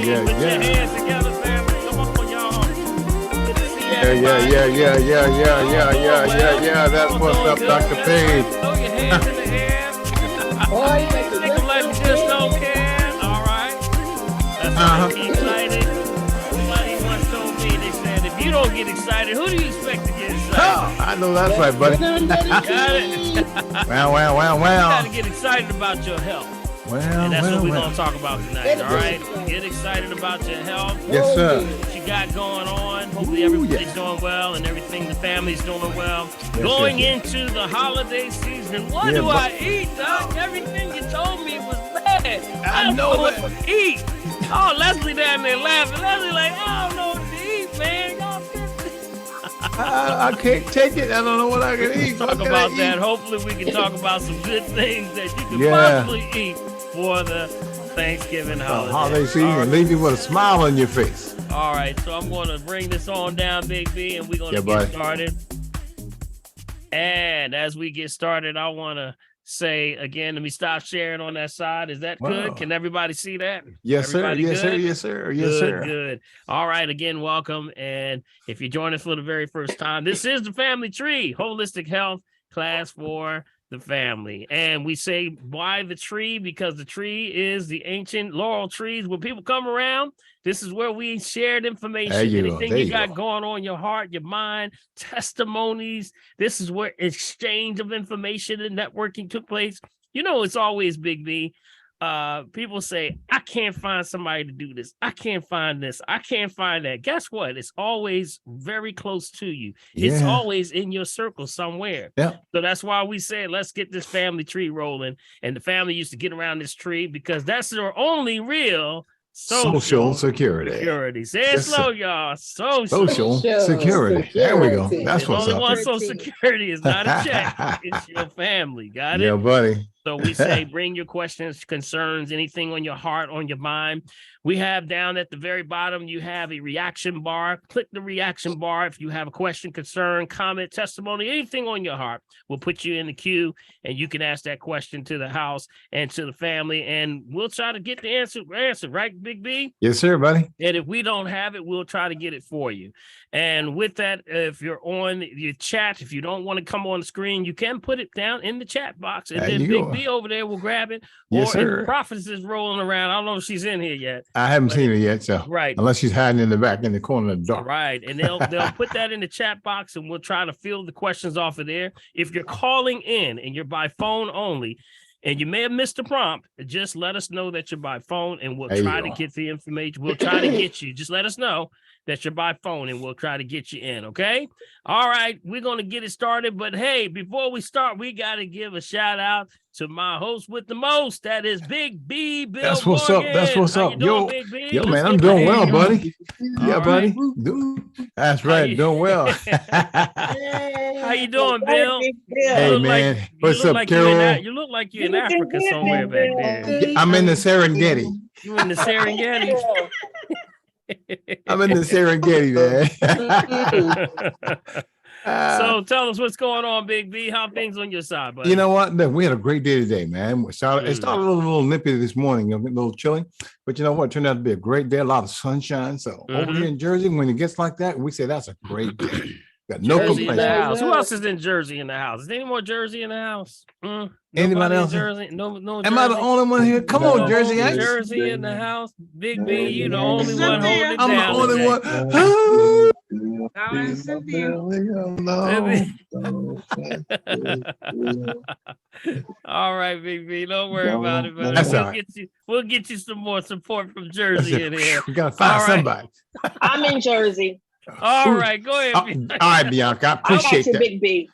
yeah. Put your hands together, family. Come on, y'all. Good to see Yeah. That's what's up, Dr. Page. Throw your hands in the air. Make them like you just don't care. All right. That's right. Be excited. Somebody once told me, they said, if you don't get excited, who do you expect to get excited? Oh, I know that's right, buddy. Got it. Well. You got to get excited about your health. And that's what we're going to talk about tonight, all right? Get excited about your health. Yes, sir. What you got going on. Hopefully everybody's doing well and everything, the family's doing well. Going into the holiday season, what do I eat, Doc? Everything you told me was bad. I don't know what to eat. Oh, Leslie down there laughing. Leslie like, I don't know what to eat, man. I can't take it. I don't know what I can eat. Talk about that. Hopefully we can talk about some good things that you can possibly eat for the Thanksgiving holiday. Holiday season and leave you with a smile on your face. All right, so I'm going to bring this on down, Big B, and we're going to get started. And as we get started, I want to say again, let me stop sharing on that side. Is that good? Can everybody see that? Yes, everybody sir. Good? Yes, sir. Good. All right, again, welcome. And if you join us for the very first time, this is the Family Tree, Holistic Health Class for the Family. And we say, why the tree? Because the tree is the ancient laurel trees. When people come around, this is where we shared information. Anything you got going on in your heart, your mind, testimonies. This is where exchange of information and networking took place. You know, it's always Big B. People say, I can't find somebody to do this. I can't find this. I can't find that. Guess what? It's always very close to you. It's always in your circle somewhere. Yeah. So that's why we said, let's get this family tree rolling. And the family used to get around this tree because that's their only real social security. Say it slow, y'all. Social security. There we go. That's what's up. Only one social security is not a check. It's your family. Got it? Yeah, buddy. So we say, bring your questions, concerns, anything on your heart, on your mind. We have down at the very bottom, you have a reaction bar. Click the reaction bar. If you have a question, concern, comment, testimony, anything on your heart, we'll put you in the queue and you can ask that question to the house and to the family. And we'll try to get the answer, right, Big B? Yes, sir, buddy. And if we don't have it, we'll try to get it for you. And with that, if you're on your chat, if you don't want to come on the screen, you can put it down in the chat box. And then Big B over there will grab it. Yes, sir. If Prophetess is rolling around, I don't know if she's in here yet. I haven't seen her yet, so unless she's hiding in the back in the corner of the dark. Right. And they'll put that in the chat box and we'll try to field the questions off of there. If you're calling in and you're by phone only, and you may have missed the prompt, just let us know that you're by phone and we'll try to get the information. We'll try to get you. Just let us know that you're by phone and we'll try to get you in, okay? All right, we're going to get it started. But hey, before we start, we got to give a shout out to my host with the most. That is Big B, Bill That's what's Morgan. up. That's what's How up. you doing, Big B? Yo, man, I'm doing well, buddy. Yeah, buddy. That's right, doing well. How you doing, Bill? Hey, man. What's up, Carol? You look like you're in Africa somewhere back there. I'm in the Serengeti. You in the Serengeti? I'm in the Serengeti, man. So tell us what's going on, Big B. How things on your side, buddy? You know what? We had a great day today, man. It started a little nippy this morning, a little chilly, but you know what? It turned out to be a great day, a lot of sunshine. So over here in Jersey, when it gets like that, we say that's a great day. Got no complaints. Who else is in Jersey in the house? Is there any more Jersey in the house? Anybody else? Jersey? No. Am I the only one here? Come on, Jersey. Jersey in the house. Big B, you the only one holding it down. I'm the only one. All right, Big B. Don't worry about it, buddy. We'll get you some more support from Jersey in here. We gotta find somebody. I'm in Jersey. All right, go ahead. All right, Bianca. I appreciate that. Big B.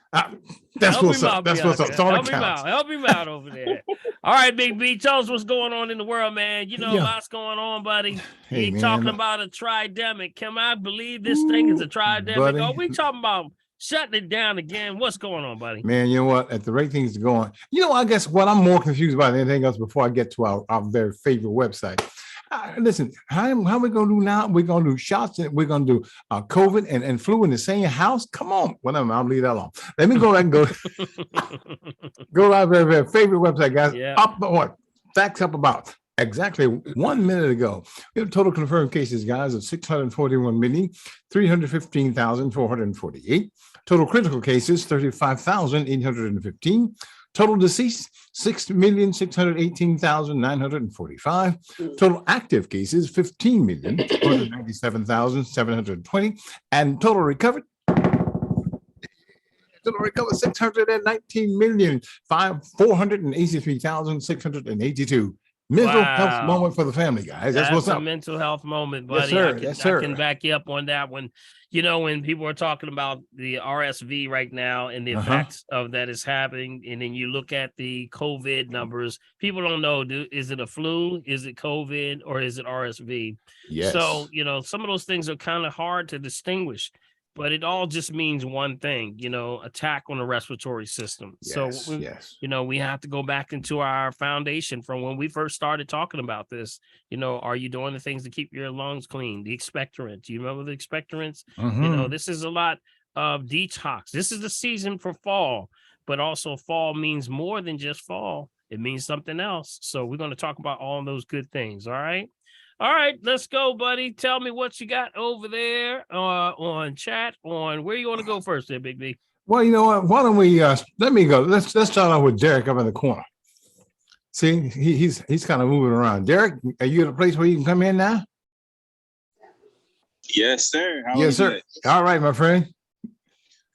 That's what's up. That's what's up. Help him out over there. All right, Big B, tell us what's going on in the world, man. You know, lots going on, buddy. Hey, You're talking about a tridemic. Can I believe this thing is a tridemic? Buddy. Are we talking about shutting it down again? What's going on, buddy? Man, you know what? At the rate things are going, I guess what I'm more confused about than anything else before I get to our very favorite website. Listen, how are we going to do now? We're going to do shots. We're going to do COVID and flu in the same house. Come on. Whatever. I'll leave that alone. Let me go back and go to our very favorite website, guys. Yeah. Facts up about Exactly 1 minute ago. We have total confirmed cases, guys, of 641,315,448. Total critical cases, 35,815. Total deceased, 6,618,945. Total active cases, 15,297,720. And total recovered, 683,682. Mental health Wow. moment for the family, guys. That's what's a up. mental health moment, Yes, buddy. sir. Yes, I can sir. back you up on that one. You know, when people are talking about the RSV right now and the Uh-huh. effects of that is happening, and then you look at the COVID numbers, people don't know, is it a flu? Is it COVID or is it RSV? Yes. So, you know, some of those things are kind of hard to distinguish, but it all just means one thing, you know, attack on the respiratory system. Yes. So, Yes. you know, we have to go back into our foundation from when we first started talking about this. You know, are you doing the things to keep your lungs clean? The expectorants. You remember the expectorants? You know, Mhm. this is a lot of detox. This is the season for fall, but also fall means more than just fall. It means something else. So we're going to talk about all those good things. All right. All right, let's go, buddy. Tell me what you got over there on chat. On where you want to go first, there, Big B. Well, you know what? Why don't we let me go. Let's start off with Derek up in the corner. See, he's kind of moving around. Derek, are you at a place where you can come in now? Yes, sir. How Yes, are you sir. today? All right, my friend.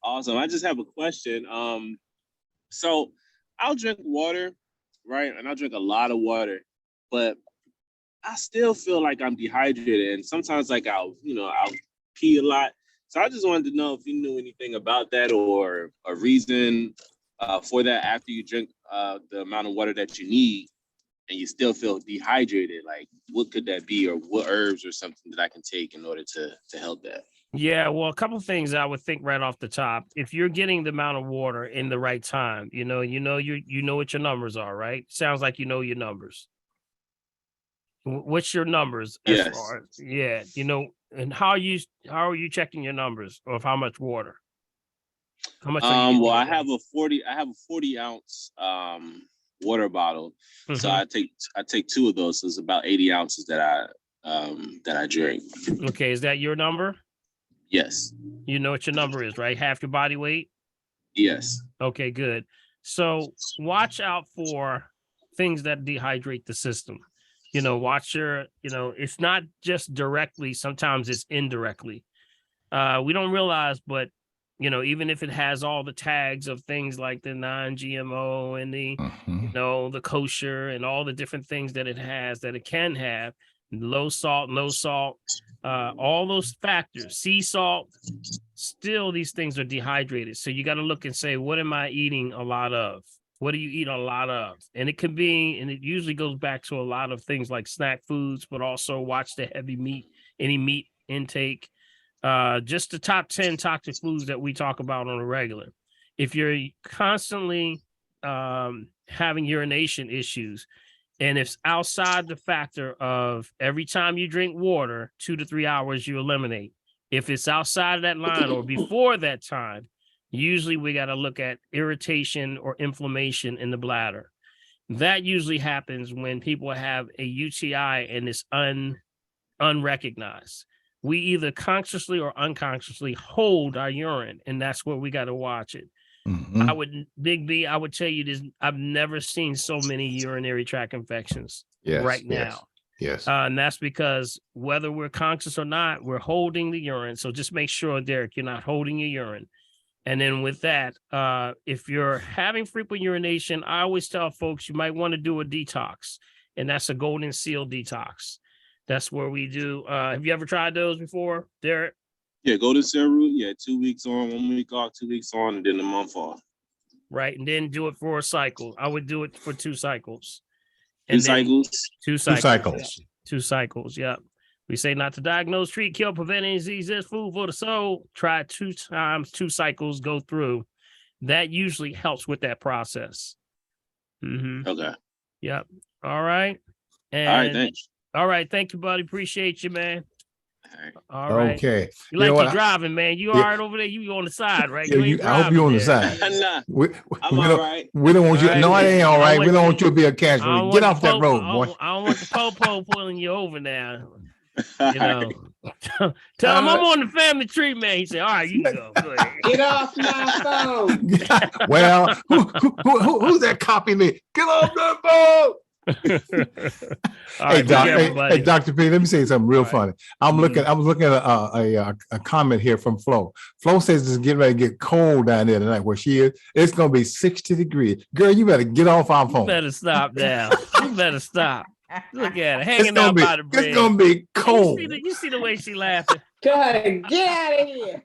Awesome. I just have a question. So I'll drink water, right? And I'll drink a lot of water, but I still feel like I'm dehydrated. And sometimes like I'll pee a lot. So I just wanted to know if you knew anything about that or a reason for that after you drink the amount of water that you need and you still feel dehydrated. Like what could that be, or what herbs or something that I can take in order to help that? Yeah, well, a couple of things I would think right off the top. If you're getting the amount of water in the right time, you know what your numbers are, right? Sounds like you know your numbers. What's your numbers as Yes. far as, yeah, you know, and how are you checking your numbers of how much water? How much are you Well, using? I have a 40 ounce water bottle. So Mhm. I take two of those. So it's about 80 ounces that I drink. Okay, is that your number? Yes. You know what your number is, right? Half your body weight? Yes. Okay, good. So watch out for things that dehydrate the system. You know, watch your, you know, it's not just directly, sometimes it's indirectly. We don't realize, but you know, even if it has all the tags of things like the non-GMO and the, you Mhm. know, the kosher and all the different things that it has that it can have, low salt, no salt, all those factors, sea salt, still these things are dehydrated. So you got to look and say, what am I eating a lot of? What do you eat a lot of? And it can be, and it usually goes back to a lot of things like snack foods, but also watch the heavy meat, any meat intake, just the top 10 toxic foods that we talk about on a regular. If you're constantly having urination issues, and it's outside the factor of every time you drink water, 2 to 3 hours, you eliminate. If it's outside of that line or before that time, usually we got to look at irritation or inflammation in the bladder. That usually happens when people have a UTI and it's unrecognized. We either consciously or unconsciously hold our urine, and that's where we got to watch it. Mhm. Big B, I would tell you this. I've never seen so many urinary tract infections Yes. right Yes. now. Yes. And that's because whether we're conscious or not, we're holding the urine. So just make sure, Derek, you're not holding your urine. And then with that, if you're having frequent urination, I always tell folks you might want to do a detox, and that's a golden seal detox. That's where we do. Have you ever tried those before, Derek? Yeah, go to Cell route. Yeah, 2 weeks on, 1 week off, 2 weeks on, and then a month off. Right. And then do it for a cycle. I would do it for 2 cycles. Two And then cycles. 2 2 cycles. cycles. 2 cycles. Yep. We say not to diagnose, treat, kill, prevent any disease. There's food for the soul. Try 2 times, 2 cycles, go through. That usually helps with that process. Okay. Yep. All right. All right. And Thanks. all right. Thank you, buddy. Appreciate you, man. All right. Okay. You like know you what? driving, man. You Yeah. all right over there? You on the side, right? Yeah, You ain't I hope you're on the driving side. there. Nah, We, I'm we all don't, right. we don't want you. All right, No, it ain't all I right. We want don't you- want you to be a I casualty. don't Get want off the that road, boy. I don't want the po-po pulling you over now. All You know. Tell him I'm on the family tree, man. He said, all right, you can go. Go ahead. Get off my phone. Well, who's that copying me? Get off that phone. All Hey, right, be Doc, careful, hey, buddy. Dr. P, let me say something real All right. funny. I was looking at a comment here from Flo. Flo says it's getting ready to get cold down there tonight where she is. It's going to be 60 degrees. Girl, you better get off our You phone. better stop now. You better stop. Look at it, It's hanging gonna out be by the bridge. it's gonna be cold. You see the way she laughing. God, get out of here.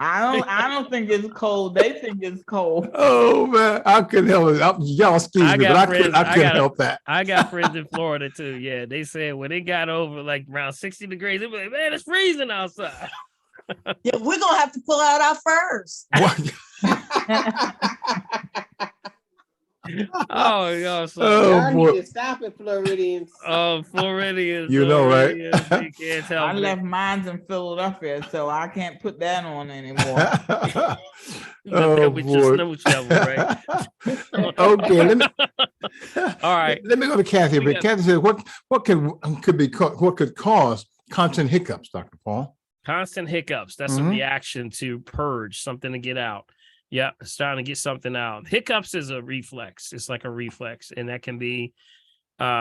I don't think it's cold. They think it's cold. Oh man, I couldn't help it. Y'all excuse I me, got but I friends- couldn't I got- help that. I got friends in Florida too. Yeah, they said when it got over like around 60 degrees, they be like, man, it's freezing outside. Yeah, we're gonna have to pull out our furs. What? Oh, y'all so Oh, Y'all boy. need to stop it, Floridians. Floridians. You know, right? Floridians, you can't tell I me. left mine in Philadelphia, so I can't put that on anymore. Oh With your boy. snow shovel, right? Okay, let me. All right. Let me go to Kathy. We But got- Kathy said, what could cause constant hiccups, Dr. Paul? Constant hiccups. That's a Mhm. reaction to purge, something to get out. Yeah, it's trying to get something out. Hiccups is a reflex. It's like a reflex, and that can be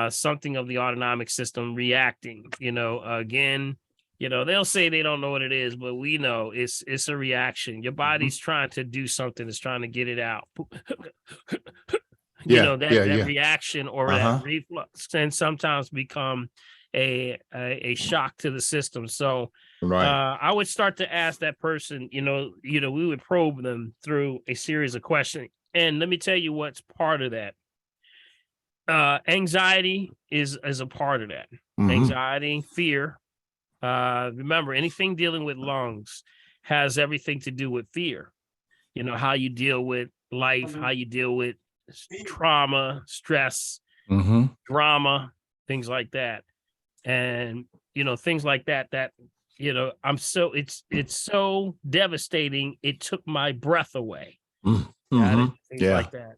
something of the autonomic system reacting. Again, they'll say they don't know what it is, but we know it's a reaction. Your body's trying to do something. It's trying to get it out. That reaction or that reflux can sometimes become a shock to the system. So Right. I would start to ask that person, we would probe them through a series of questions. And let me tell you what's part of that. Anxiety is a part of that. Mhm. Anxiety, fear. Remember, anything dealing with lungs has everything to do with fear. How you deal with life, how you deal with trauma, stress, Mhm. drama, things like that. And, things like that, it's so devastating. It took my breath away. Got it? Mhm. Things Yeah. like that.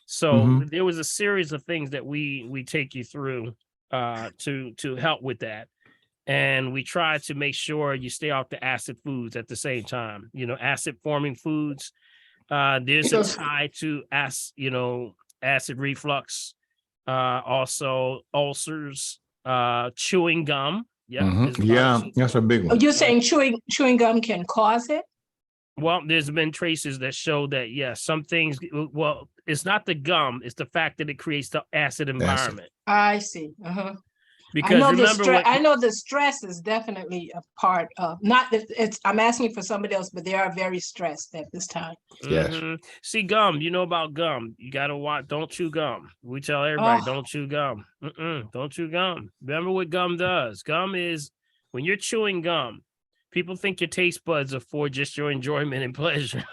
So Mhm. there was a series of things that we take you through to help with that. And we try to make sure you stay off the acid foods at the same time. Acid forming foods. There's a tie to acid reflux, also ulcers, chewing gum. Yeah, Mhm. Yeah, that's a big Oh, one. you're saying chewing gum can cause it? Well, there's been traces that show that, yes, some things, well, it's not the gum, it's the fact that it creates the acid environment. I see. Uh-huh. Because remember I know the stress is definitely a part of, not that it's, I'm asking for somebody else, but they are very stressed at this time. Yes. See, gum, you know about gum. You got to watch, don't chew gum. We tell everybody, Oh. don't chew gum. Don't chew gum. Remember what gum does? Gum is, when you're chewing gum, people think your taste buds are for just your enjoyment and pleasure.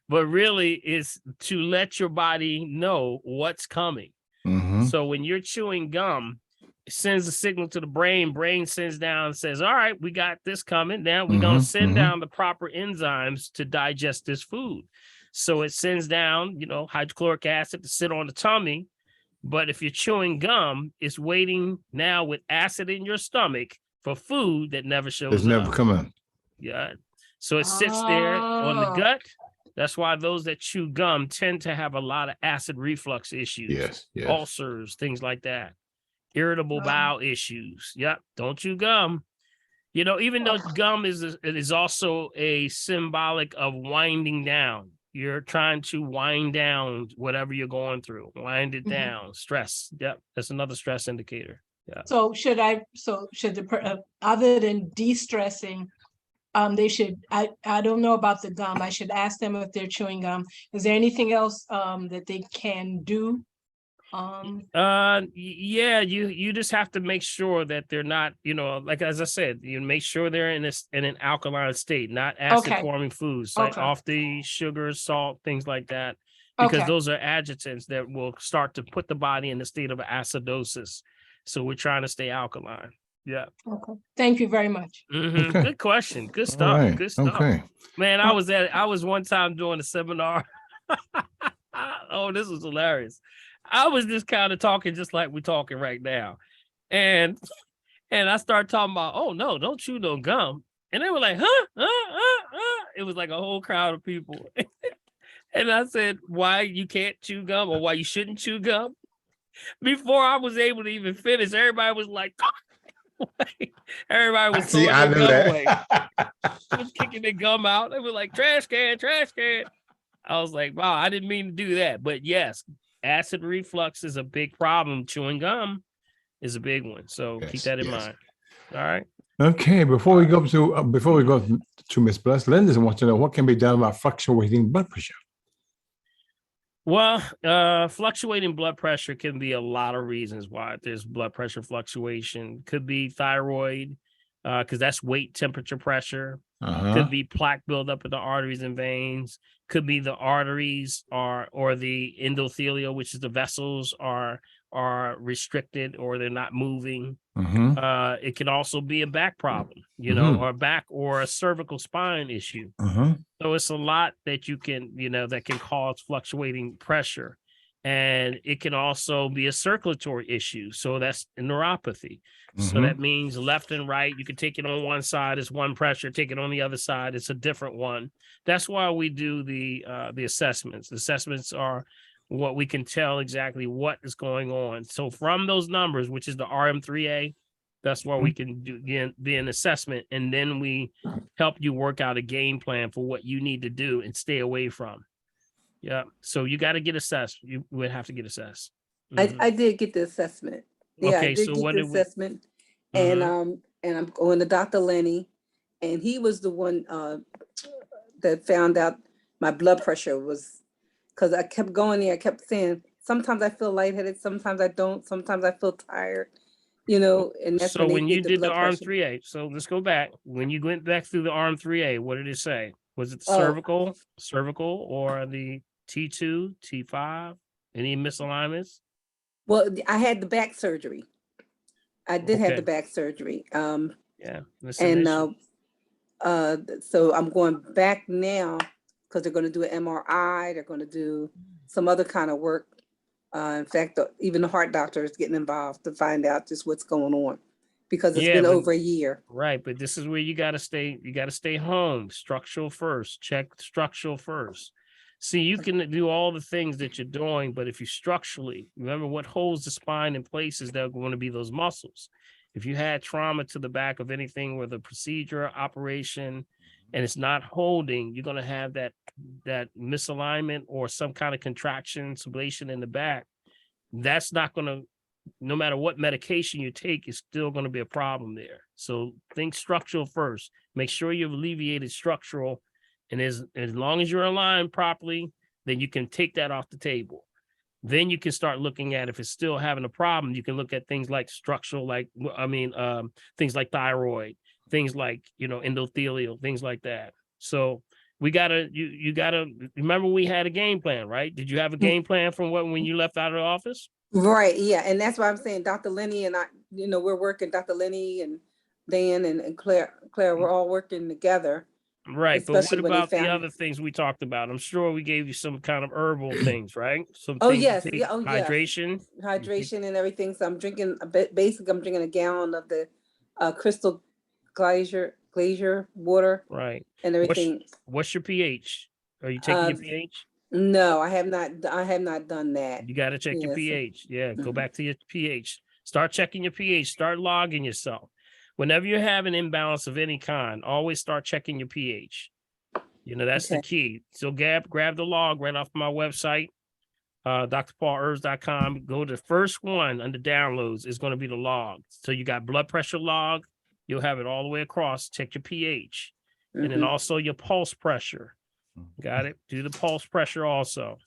But really, it's to let your body know what's coming. Mhm. So when you're chewing gum, it sends a signal to the brain. Brain sends down and says, all right, we got this coming. Now we're going to send down the proper enzymes to digest this food. So it sends down, hydrochloric acid to sit on the tummy. But if you're chewing gum, it's waiting now with acid in your stomach for food that never shows It's up. never coming. Yeah. So it sits there on the Oh. gut. That's why those that chew gum tend to have a lot of acid reflux issues, Yes. Yes. ulcers, things like that, irritable Oh. bowel issues. Yep. Don't chew gum. Even though gum it is also a symbolic of winding down. You're trying to wind down whatever you're going through, wind it down, stress. Yep. That's another stress indicator. Yeah. So should other than de-stressing, I don't know about the gum. I should ask them if they're chewing gum. Is there anything else that they can do? Yeah, you just have to make sure that they're not, like as I said, you make sure they're in an alkaline state, not acid forming foods, like off the sugar, salt, things like that, because those are adjutants that will start to put the body in a state of acidosis. So we're trying to stay alkaline. Yeah. Okay. Thank you very much. Mhm. Okay. Good question. Good All stuff. right. Good stuff. Okay. Man, I was one time doing a seminar. Oh, this was hilarious. I was just kind of talking just like we're talking right now. And I started talking about, oh no, don't chew no gum. And they were like, huh? It was like a whole crowd of people. And I said, why you can't chew gum or why you shouldn't chew gum? Before I was able to even finish, everybody was like, everybody was See, throwing I their knew gum away. that. Was kicking their gum out. They were like, trash can, trash can. I was like, wow, I didn't mean to do that. But yes, acid reflux is a big problem. Chewing gum is a big one. So keep Yes, that in yes. mind. All right. Okay, before we go to Miss Bliss, Linda wants to know what can be done about fluctuating blood pressure. Well, fluctuating blood pressure can be a lot of reasons why there's blood pressure fluctuation. Could be thyroid, because that's weight, temperature, pressure. Uh-huh. Could be plaque buildup in the arteries and veins. Could be the arteries or the endothelial, which is the vessels are restricted or they're not moving. Mm-hmm. It can also be a back problem, Mhm. or a back or a cervical spine issue. Uh-huh. So it's a lot that you can, that can cause fluctuating pressure. And it can also be a circulatory issue. So that's a neuropathy. So Mhm. that means left and right. You can take it on one side, it's one pressure, take it on the other side, it's a different one. That's why we do the assessments. The assessments are what we can tell exactly what is going on. So from those numbers, which is the RM3A, that's where we can do be an assessment, and then we help you work out a game plan for what you need to do and stay away from. Yeah. So you got to get assessed. You would have to get assessed. Mhm. I did get the assessment. Yeah, I Okay. did So get what the did we? assessment. And Mhm. and I'm going to Dr. Lenny, and he was the one that found out my blood pressure was, because I kept going there. I kept saying, sometimes I feel lightheaded, sometimes I don't, sometimes I feel tired, and that's So when they when you did the did the blood arm pressure. 3A, so let's go back. When you went back through the arm 3A, what did it say? Was it the Oh, cervical, or the T2, T5? Any misalignments? well, I had the back surgery. I did have the Okay. back surgery. Yeah. That's an And issue. so I'm going back now because they're going to do an MRI. They're going to do some other kind of work. In fact, even the heart doctor is getting involved to find out just what's going on, because it's Yeah, been but over a year. right, but this is where you got to stay. You got to stay home. Structural first. Check structural first. See, you can do all the things that you're doing, but if you structurally remember what holds the spine in place is they're going to be those muscles. If you had trauma to the back of anything with a procedure, operation, and it's not holding, you're going to have that misalignment or some kind of contraction, sublation in the back. That's not going to, no matter what medication you take, is still going to be a problem there. So think structural first. Make sure you've alleviated structural. And as long as you're aligned properly, then you can take that off the table. Then you can start looking at, if it's still having a problem, you can look at things like structural, things like thyroid, things like, endothelial, things like that. So we gotta, you gotta remember, we had a game plan, right? Did you have a game plan from when you left out of the office? Right. Yeah. And that's why I'm saying Dr. Lenny and I, we're working, Dr. Lenny and Dan and Claire, we're all working together, Right, but what especially when they about the found. other things we talked about? I'm sure we gave you some kind of herbal things, right? Some Oh, things to yes. Yeah. take, Oh, yes. hydration. Hydration and everything. So I'm drinking basically I'm drinking a gallon of the crystal glacier water Right. and What's everything. what's your pH? Are you taking Uh, your pH? no, I have not done that. You got to check your Yes. pH. Yeah, go Mhm. back to your pH. Start checking your pH. Start logging yourself. Whenever you have an imbalance of any kind, always start checking your pH. That's the Okay. key. So grab the log right off my website, drpaulherbs.com. Go to the first one under downloads is going to be the log. So you got blood pressure log. You'll have it all the way across. Check your pH. And then Mhm. also your pulse pressure. Got it? Do the pulse pressure also.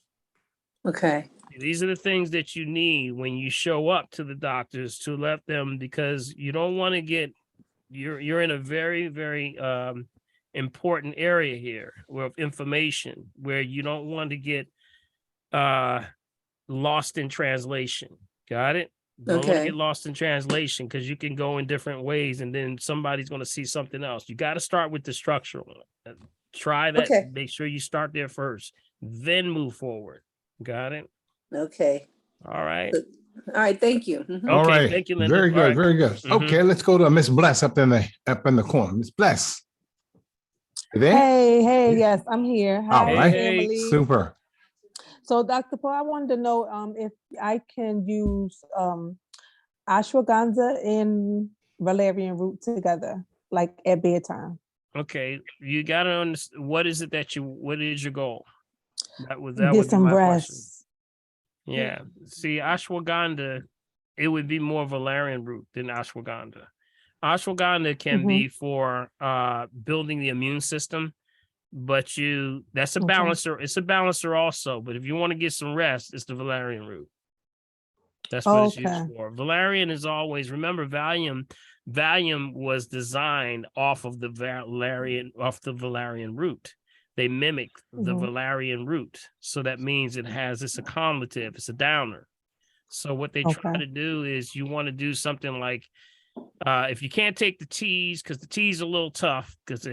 Okay. These are the things that you need when you show up to the doctors, to let them, because you don't want to get, you're in a very, very important area here of information where you don't want to get lost in translation. Got it? Don't let it Okay. get lost in translation because you can go in different ways and then somebody's going to see something else. You got to start with the structural. Try that. Okay. Make sure you start there first, then move forward. Got it? Okay. All right. All right. Thank you. Mhm. All Okay, right. thank you, Linda. Very All good. right. Very good. Mhm. Okay, let's go to Miss Bless up in the corner. Miss Bless. You there? Hey, yes, I'm here. All Hi, right. family. Super. So, Dr. Paul, I wanted to know if I can use ashwagandha and valerian root together, like at bedtime. Okay, you got to understand what is it what is your goal? That would Get be some my question. rest. Yeah. See, ashwagandha, it would be more valerian root than ashwagandha. Ashwagandha can Mhm. be for building the immune system, but that's a Okay. balancer. It's a balancer also, but if you want to get some rest, it's the valerian root. That's what it's used Okay. for. Valerian is always, remember, Valium was designed off of the valerian root. They mimic the Mhm. valerian root. So that means it has, it's a conlative, it's a downer. So what they try Okay. to do is you want to do something like, if you can't take the teas, because the tea's a little tough, because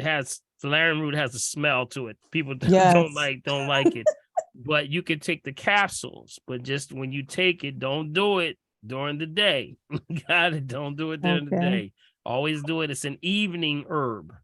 valerian root has a smell to it. People Yes. don't like it. But you can take the capsules, but just when you take it, don't do it during the day. Got it. Don't do it during the Okay. day. Always do it. It's an evening herb.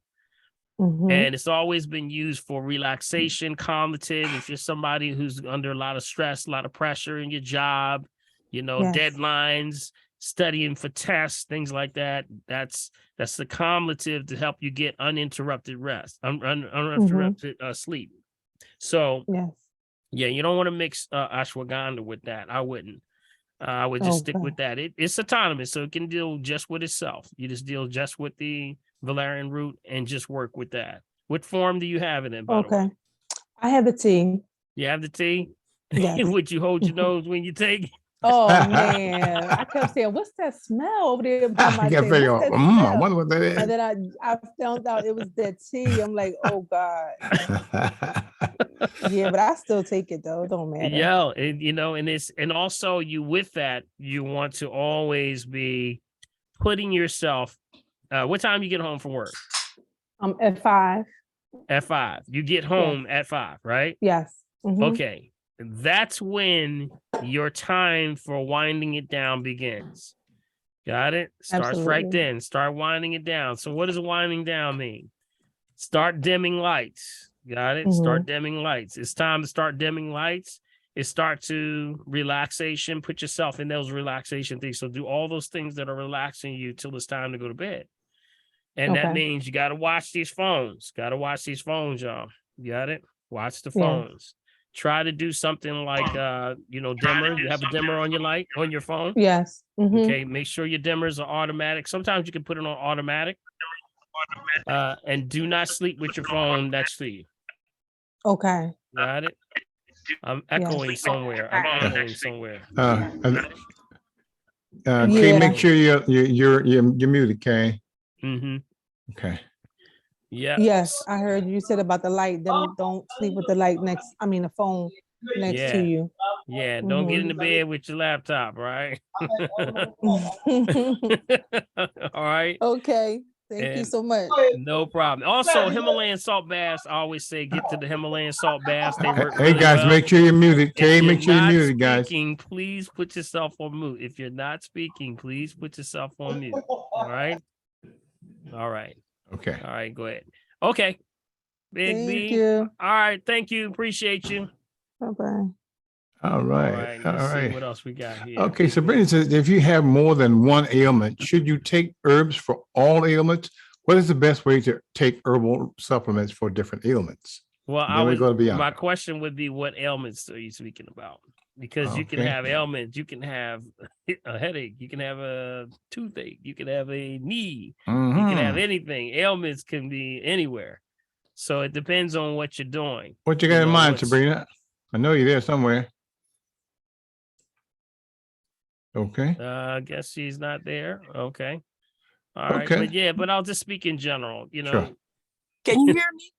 Mhm. And it's always been used for relaxation, calmative. If you're somebody who's under a lot of stress, a lot of pressure in your job, Yes. deadlines, studying for tests, things like that. That's the calmative to help you get uninterrupted rest, uninterrupted sleep. So Yes. yeah, you don't want to mix ashwagandha with that. I wouldn't. I would just stick Okay. with that. It's autonomous, so it can deal just with itself. You just deal just with the valerian root and just work with that. What form do you have it in, by the way? Okay. I have the tea. You have the tea? Yes. Would you hold your nose when you take it? Oh man, I kept saying, "What's that smell over there by my I can thing? figure What's out. that I smell?" wonder what that is. And then I found out it was that tea. I'm like, "Oh God." Yeah, but I still take it though. It don't matter. Yeah, and also you with that, you want to always be putting yourself. What time you get home from work? At 5. At 5. You get Yes. home at 5, right? Yes. Mhm. Okay. That's when your time for winding it down begins. Got it? Starts right Absolutely. then. Start winding it down. So what does winding down mean? Start dimming lights. Got it? Start dimming lights. It's time to start dimming lights. It start to relaxation. Put yourself in those relaxation things. So do all those things that are relaxing you till it's time to go to bed. And that Okay. means you got to watch these phones. Got to watch these phones, y'all. You got it? Watch the Yeah. phones. Try to do something like dimmer. You have a dimmer on your light on your phone. Yes. Mhm. Okay, make sure your dimmers are automatic. Sometimes you can put it on automatic. And do not sleep with your phone next to you. Okay. Got it? I'm Yes. echoing somewhere. Kay, Yeah. make sure you're muted, Kay. Mm-hmm. Okay. Yeah. Yes, I heard you said about the light. Don't sleep with the light the phone next to Yeah. you. Yeah. Don't get in the bed with your laptop, right? All right. Okay. Thank you And so much. no problem. Also, Himalayan salt baths. I always say get to the Himalayan salt baths. They work Hey really guys, well. make sure you're muted. If Kay, you're make sure you're not muted, guys. speaking, please put yourself on mute. If you're not speaking, please put yourself on mute. All right. All right. Okay. All right. Go ahead. Okay. Big Thank B. you. All right. Thank you. Appreciate you. Bye-bye. All All right. right. All Let's see right. what else we got here. Okay, Big Sabrina B. says, if you have more than one ailment, should you take herbs for all ailments? What is the best way to take herbal supplements for different ailments? Well, Then we go to Bianca. my question would be, what ailments are you speaking about? Because you can Okay. have ailments, you can have a headache, you can have a toothache, you can have a knee, you can have Mhm. anything. Ailments can be anywhere. So it depends on what you're doing. What you got in mind, what's- Sabrina? I know you're there somewhere. Okay. I guess she's not there. Okay. All right. Okay. But I'll just speak in general, Sure. Can you hear me?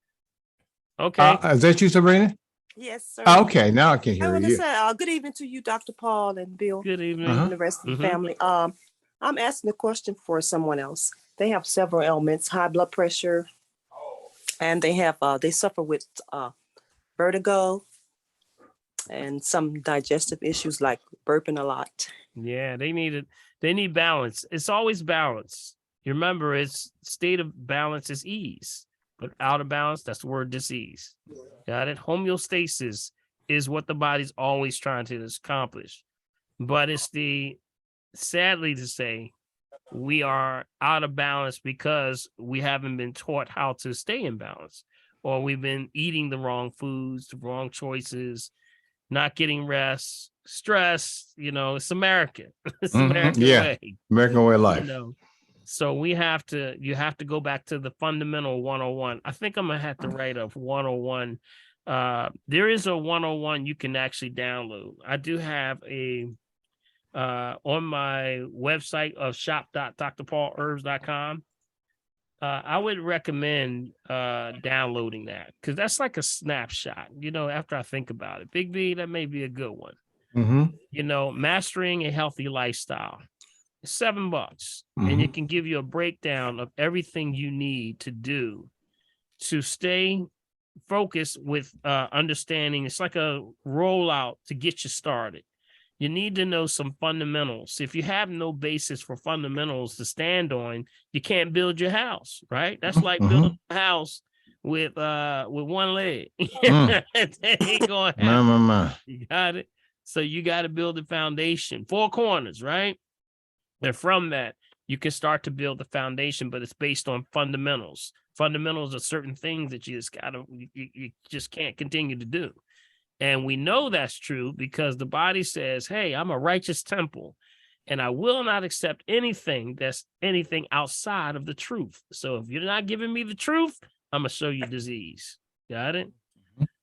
Okay. Is that you, Sabrina? Yes, sir. Okay, now I can I hear want to you. say good evening to you, Dr. Paul and Bill, Good evening. Uh-huh. and the rest of the Mhm. family. I'm asking a question for someone else. They have several ailments, high blood pressure, and they suffer with vertigo and some digestive issues like burping a lot. Yeah, they need it. They need balance. It's always balance. You remember, it's state of balance is ease, but out of balance, that's the word disease. Got it? Homeostasis is what the body's always trying to accomplish, but sadly to say, we are out of balance because we haven't been taught how to stay in balance, or we've been eating the wrong foods, the wrong choices, not getting rest, stress. It's American. It's American Yeah, way. American way of life. So you have to go back to the fundamental 101. I think I'm gonna have to write a 101. There is a 101 you can actually download. I do have a on my website of shop.drpaulherbs.com. I would recommend downloading that because that's like a snapshot. After I think about it, Big B, that may be a good one. Mastering a healthy lifestyle. $7, and it can give you a breakdown of everything you need to do to stay focused with understanding. It's like a rollout to get you started. You need to know some fundamentals. If you have no basis for fundamentals to stand on, you can't build your house, right? That's like building a house with one leg. That ain't gonna happen. You got it. So you got to build a foundation, 4 corners, right? And from that, you can start to build the foundation, but it's based on fundamentals. Fundamentals are certain things that you just can't continue to do. And we know that's true because the body says, hey, I'm a righteous temple, and I will not accept anything that's anything outside of the truth. So if you're not giving me the truth, I'm going to show you disease. Got it?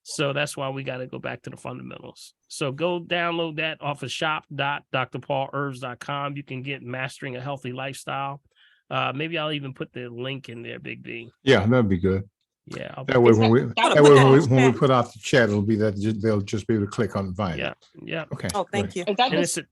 So that's why we got to go back to the fundamentals. So go download that off of shop.drpaulherbs.com. You can get Mastering a Healthy Lifestyle. Maybe I'll even put the link in there, Big B. Yeah, that'd be good. Yeah. That way, when we put out the chat, it'll be that they'll just be able to click on and find it. Yeah. Okay. Oh, thank you. And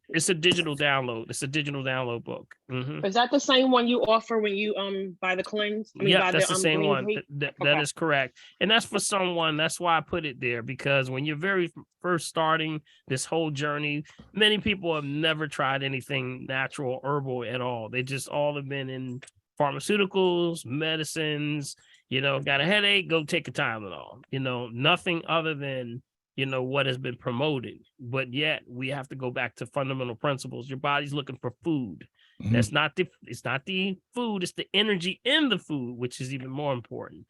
it's a digital download. It's a digital download book. Is that the same one you offer when you buy the cleanse? Yeah, that's the same one. That Okay. is correct. And that's for someone. That's why I put it there, because when you're very first starting this whole journey, many people have never tried anything natural or herbal at all. They just all have been in pharmaceuticals, medicines. Got a headache, go take a Tylenol. Nothing other than what has been promoted. But yet we have to go back to fundamental principles. Your body's looking for food. It's not the food, it's the energy in the food, which is even more important.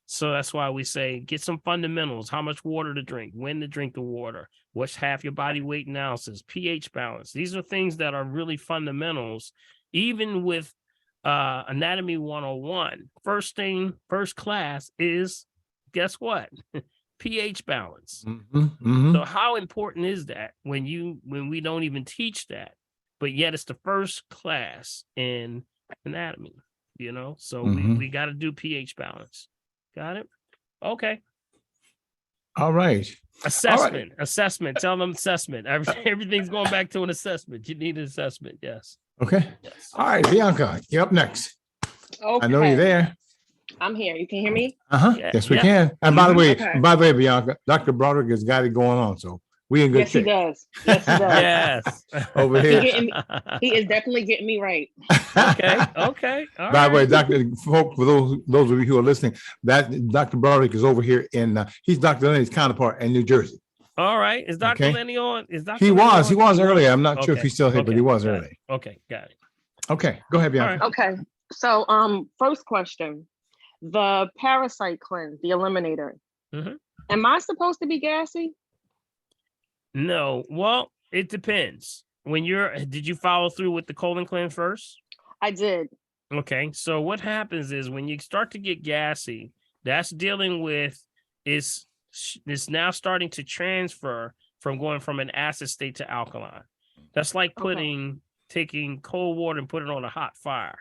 So that's why we say get some fundamentals: how much water to drink, when to drink the water, what's half your body weight in ounces, pH balance. These are things that are really fundamentals. Even with Anatomy 101, first class is, guess what? pH balance. So how important is that when we don't even teach that, but yet it's the first class in anatomy, so we got to do pH balance. Got it? Okay. All right. Assessment. Tell them assessment. Everything's going back to an assessment. You need an assessment. Yes. Okay. Yes. All right, Bianca, you're up next. Okay. I know you're there. I'm here. You can hear me? Yeah, Yes, we can. And by the Okay. way, Bianca, Dr. Broderick has got it going on, so we in good Yes, he shape. does. Yes, he does. Yes. Over here. He is definitely getting me right. Okay. All By the way, right. Dr. Folk, for those of you who are listening, that Dr. Broderick is over here he's Dr. Lenny's counterpart in New Jersey. All right. Is Dr. Okay. Lenny on? He was earlier. I'm not sure if Okay. he's still here, but he was Got early. it. Okay, got it. Okay, go ahead, Bianca. All Okay. So, first question. The parasite cleanse, the eliminator. Am I supposed to be gassy? No. Well, it depends. Did you follow through with the colon cleanse first? I did. Okay. So what happens is when you start to get gassy, that's dealing with it's now starting to transfer from going from an acid state to alkaline. That's like taking cold water and putting it on a hot fire.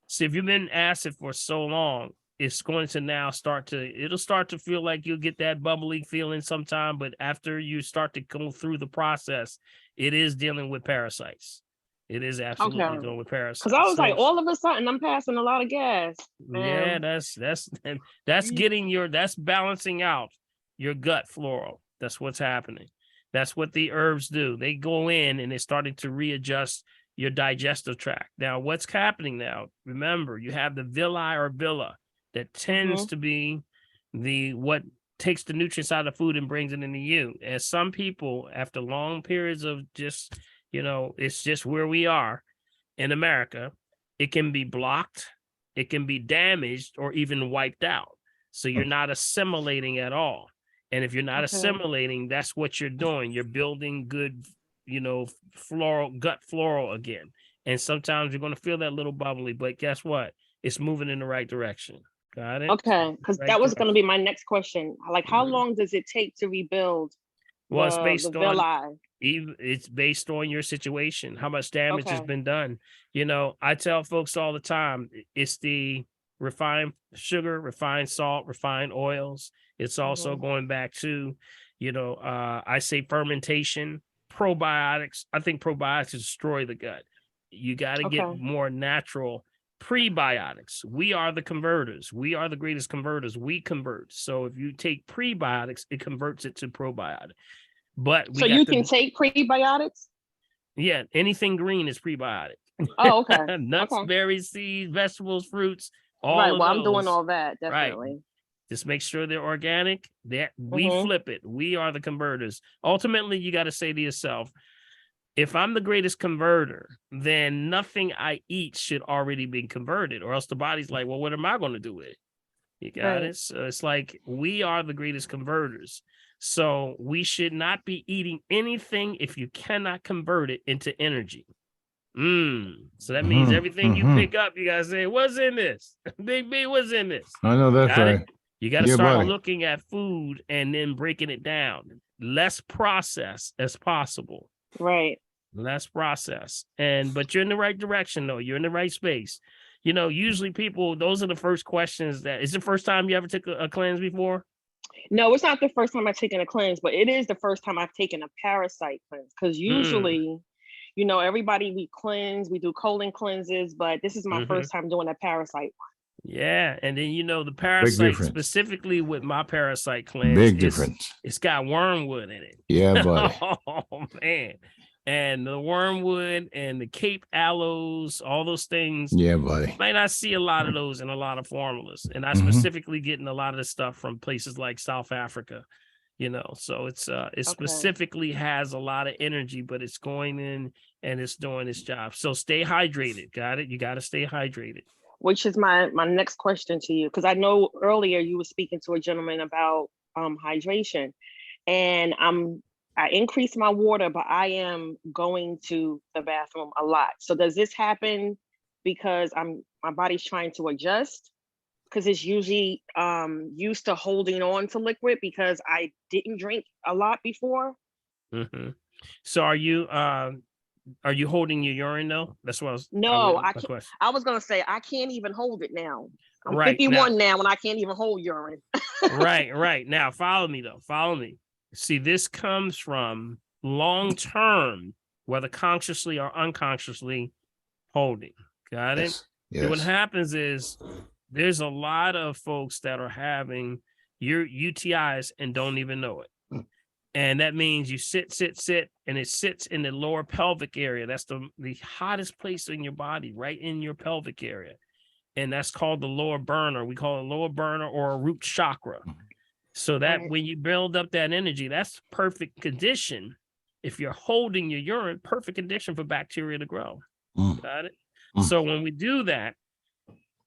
So if you've been acid for so long, it's going to now it'll start to feel like you'll get that bubbly feeling sometime, but after you start to go through the process, it is dealing with parasites. It is absolutely Okay. dealing with parasites. Because I was like, So, all of a sudden, I'm passing a lot of gas. yeah, that's that's balancing out your gut flora. That's what's happening. That's what the herbs do. They go in and they're starting to readjust your digestive tract. Now, what's happening now? Remember, you have the villi or villa that tends to be what takes the nutrients out of food and brings it into you. And some people, after long periods of just, it's just where we are in America, it can be blocked, it can be damaged, or even wiped out. So you're not assimilating at all. And if you're not assimilating, that's what you're doing. You're building good, gut floral again. And sometimes you're going to feel that little bubbly, but guess what? It's moving in the right direction. Got it? Okay, because that was going to be my next question. Like, how long does it take to rebuild Well, it's the based on villi? it's based on your situation, how much damage has been done. I tell folks all the time, it's the refined sugar, refined salt, refined oils. It's also going back to, I say fermentation, probiotics. I think probiotics destroy the gut. You got to get more natural prebiotics. We are the converters. We are the greatest converters. We convert. So if you take prebiotics, it converts it to probiotic. But so you can take prebiotics? Yeah, anything green is prebiotic. Oh, okay. Nuts, berries, seeds, vegetables, fruits, all right. of Well, those. I'm doing all that, definitely. Right. Just make sure they're organic. That we flip it. We are the converters. Ultimately, you got to say to yourself, if I'm the greatest converter, then nothing I eat should already be converted, or else the body's like, well, what am I going to do with it? You got it? So it's like we are the greatest converters. So we should not be eating anything if you cannot convert it into energy. So that means everything you pick up, you got to say, what's in this? Big B, what's in this? I know that's right. You got to start looking at food and then breaking it down. Less process as possible. Right. Less process. But you're in the right direction, though. You're in the right space. Usually people, those are the first questions is the first time you ever took a cleanse before? No, it's not the first time I've taken a cleanse, but it is the first time I've taken a parasite cleanse. Because usually, everybody, we cleanse, we do colon cleanses, but this is my first time doing a parasite. Yeah. And then, the parasite, specifically with my parasite cleanse, big difference. It's got wormwood in it. Yeah, buddy. Oh, man. And the wormwood and the Cape aloes, all those things. Yeah, buddy. You might not see a lot of those in a lot of formulas. And I specifically getting a lot of this stuff from places like South Africa, so it specifically has a lot of energy, but it's going in and it's doing its job. So stay hydrated. Got it? You got to stay hydrated. Which is my next question to you, because I know earlier you were speaking to a gentleman about hydration, and I increase my water, but I am going to the bathroom a lot. So does this happen because my body's trying to adjust? Because it's usually used to holding on to liquid because I didn't drink a lot before. So are you holding your urine though? That's what I can't. I was gonna say I can't even hold it now. I'm right, 51 now, and I can't even hold urine. Right. Now follow me though. Follow me. See, this comes from long term, whether consciously or unconsciously holding. Got it? Yes. And what happens is there's a lot of folks that are having your UTIs and don't even know it. And that means you sit, and it sits in the lower pelvic area. That's the hottest place in your body, right in your pelvic area. And that's called the lower burner. We call it lower burner or a root chakra. So that when you build up that energy, that's perfect condition. If you're holding your urine, perfect condition for bacteria to grow. Got it? So when we do that,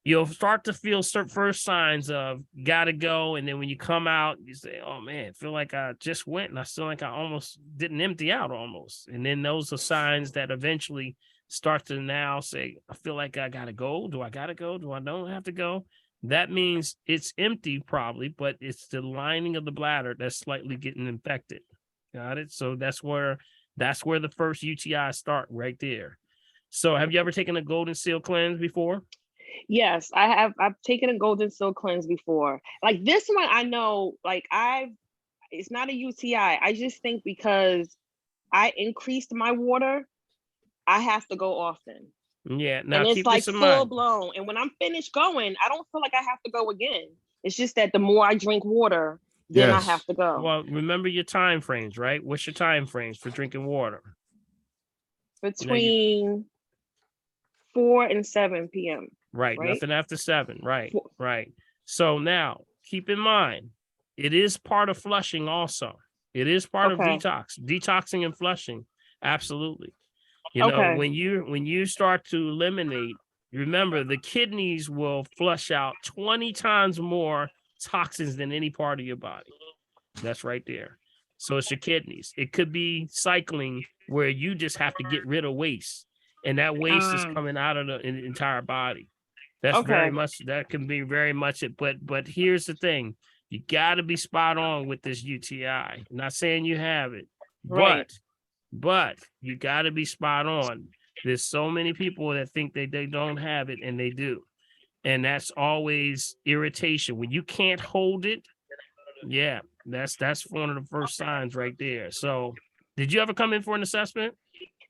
you'll start to feel first signs of gotta go. And then when you come out, you say, oh man, I feel like I just went and I feel like I almost didn't empty out almost. And then those are signs that eventually start to now say, I feel like I gotta go. Do I gotta go? Do I don't have to go? That means it's empty probably, but it's the lining of the bladder that's slightly getting infected. Got it? So that's where the first UTI start right there. So have you ever taken a golden seal cleanse before? Yes, I have. I've taken a golden silk cleanse before. Like this one, I know. Like it's not a UTI. I just think because I increased my water, I have to go often, Yeah. Now and it's keep like this in full mind. blown. And when I'm finished going, I don't feel like I have to go again. It's just that the more I drink water, then I have Yes. to go. Well, remember your time frames, right? What's your time frames for drinking water? Between 4 and 7 p.m. Right. Right? Nothing after 7. Right. Four- Right. So now keep in mind, it is part of flushing also. It is part of Okay. detoxing and flushing. Absolutely. You know, Okay. when you start to eliminate, remember the kidneys will flush out 20 times more toxins than any part of your body. That's right there. So it's your kidneys. It could be cycling where you just have to get rid of waste, and that waste is coming out of the entire body. That's very Okay. much, that can be very much it. But here's the thing. You got to be spot on with this UTI. I'm not saying you have it, Right. but you got to be spot on. There's so many people that think they don't have it, and they do. And that's always irritation. When you can't hold it, yeah, that's one of the first signs right there. So did you ever come in for an assessment?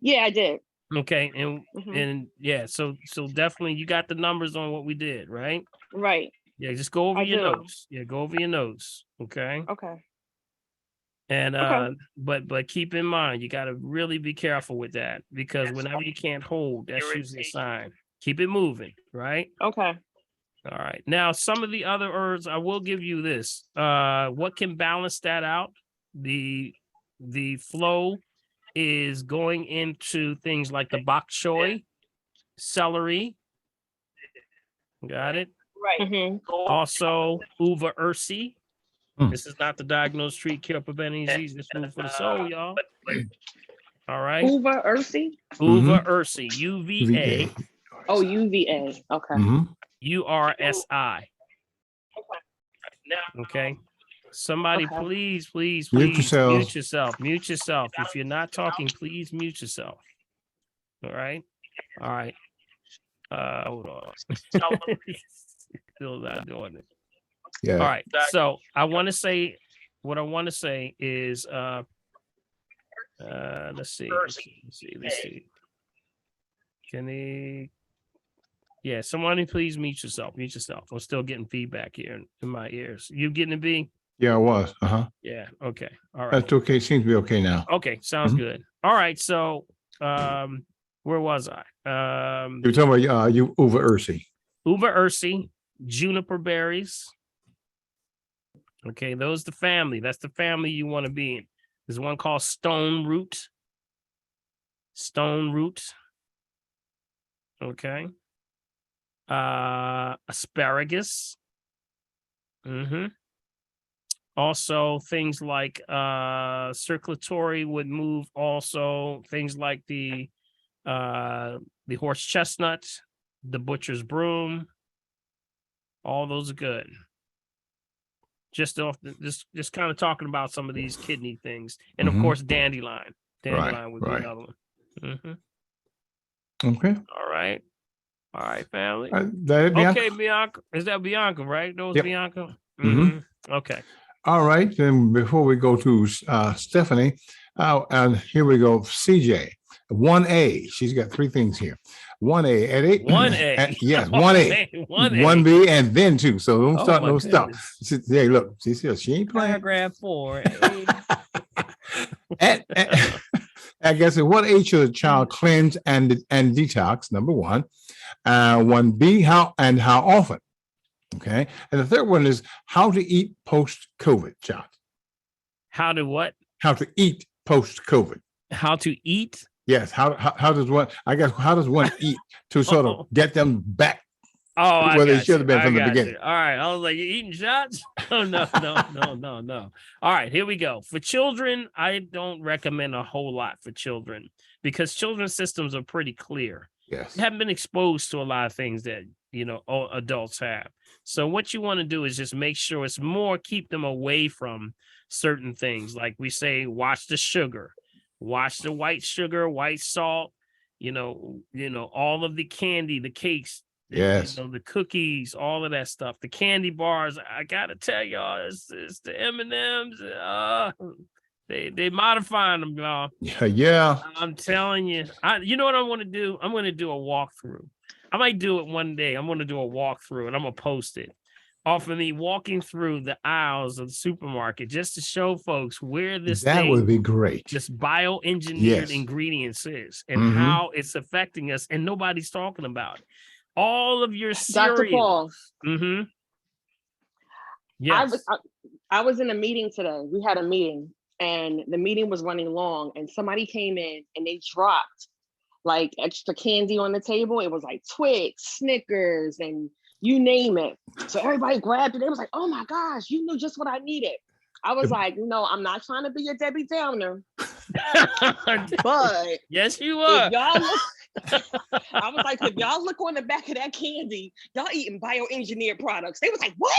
Yeah, I did. Okay, Mhm. and yeah, so definitely you got the numbers on what we did, right? Right. Yeah, just go over I your do. notes. Yeah, go over your notes. Okay. Okay. And Okay. but keep in mind you got to really be careful with that, because whenever you can't hold, that's usually a sign. Keep it moving, right? Okay. All right. Now, some of the other herbs, I will give you this. What can balance that out? The flow is going into things like the bok choy, celery. Got it. Mhm. Also, uva ursi. Hmm. This is not the diagnose, treat, cure, prevent any disease. This food for the soul, y'all. All right. Uva Ursi? Uva ursi. UVA VA. Oh, UVA. Okay. Mhm. URSI. Okay. Somebody, Okay. please Mute mute yourselves. yourself. Mute yourself. If you're not talking, please mute yourself. All right. All right. Hold on. Still not doing it. Yeah. All right. So I want to say, what I want to say is, let's see. Can he? Yeah, somebody please mute yourself. Mute yourself. I'm still getting feedback here in my ears. You getting it, B? Yeah, I was. Uh-huh. Yeah. Okay. All right. That's okay. Seems to be okay now. Okay. Sounds Mhm. good. All right. So, where was I? You're talking about you Uva Ursi. Uva ursi, juniper berries. Okay, those the family. That's the family you want to be in. There's one called stone root. Stone root. Okay. Asparagus. Mm-hmm. Also, things like circulatory would move. Also, things like the horse chestnut, the butcher's broom. All those are good. Just just kind of talking about some of these kidney things, and of Mhm. course, dandelion. Dandelion would be right. another one. Mhm. Okay. All right, family. That it, Bianca? Okay, Bianca. Is that Bianca, right? That was Yep. Bianca. Mhm. Okay. All right. Then before we go to Stephanie, and here we go. CJ, 1A. She's got 3 things here. 1A at 8. 1A. Yes, Oh, 1A. man, 1A. 1B and then 2. So don't Oh, start my no stuff. goodness. Hey, look, she said she ain't playing. Paragraph 4. I guess at what age should a child cleanse and detox? Number 1. 1B, how often? Okay. And the third one is how to eat post-COVID, John. How to what? How to eat post-COVID. How to eat? Yes. How does one, I guess, how does one eat to sort of get them back Oh, where they should have been from the beginning? All right. I was like, you eating shots? Oh, no. All right, here we go. For children, I don't recommend a whole lot for children because children's systems are pretty clear. Yes. They haven't been exposed to a lot of things that, adults have. So what you want to do is just make sure it's more, keep them away from certain things. Like we say, watch the sugar, watch the white sugar, white salt, all of the candy, the cakes. Yes. The cookies, all of that stuff, the candy bars. I gotta tell y'all, it's the M&Ms. They modifying them, y'all. Yeah. I'm telling you. You know what I want to do? I'm going to do a walkthrough. I might do it one day. I'm going to do a walkthrough and I'm going to post it off of me walking through the aisles of the supermarket just to show folks where That would be great. this bioengineered Yes. ingredients is and how it's affecting us, and nobody's talking about it. All of your cereal. Dr. Paul. Yes. I was in a meeting today. We had a meeting and the meeting was running long and somebody came in and they dropped like extra candy on the table. It was like Twix, Snickers, and you name it. So everybody grabbed it. They was like, oh my gosh, you knew just what I needed. I was like, no, I'm not trying to be a Debbie Downer. But yes, you are. If y'all look, I was like, if y'all look on the back of that candy, y'all eating bioengineered products. They was like, what?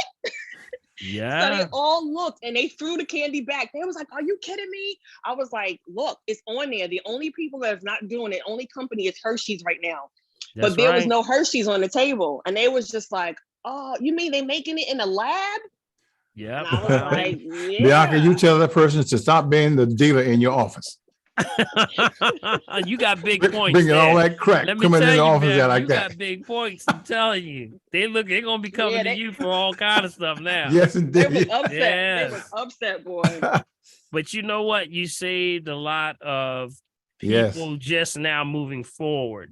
Yeah. So they all looked and they threw the candy back. They was like, are you kidding me? I was like, look, it's on there. The only people that's not doing it, only company is Hershey's right now. That's but there was right. no Hershey's on the table. And they was just like, oh, you mean they making it in a lab? Yeah. And I was like, yeah. Bianca, you tell that person to stop being the dealer in your office. You got big points. Bringing all that crack Let me coming in tell the you, office man, there like you that. got big points. I'm telling you, they're gonna be coming to you for all kind of stuff now. Yes, They was indeed. upset. Yes. They was upset, boy. But you know what? You saved a lot of Yes. people just now moving forward.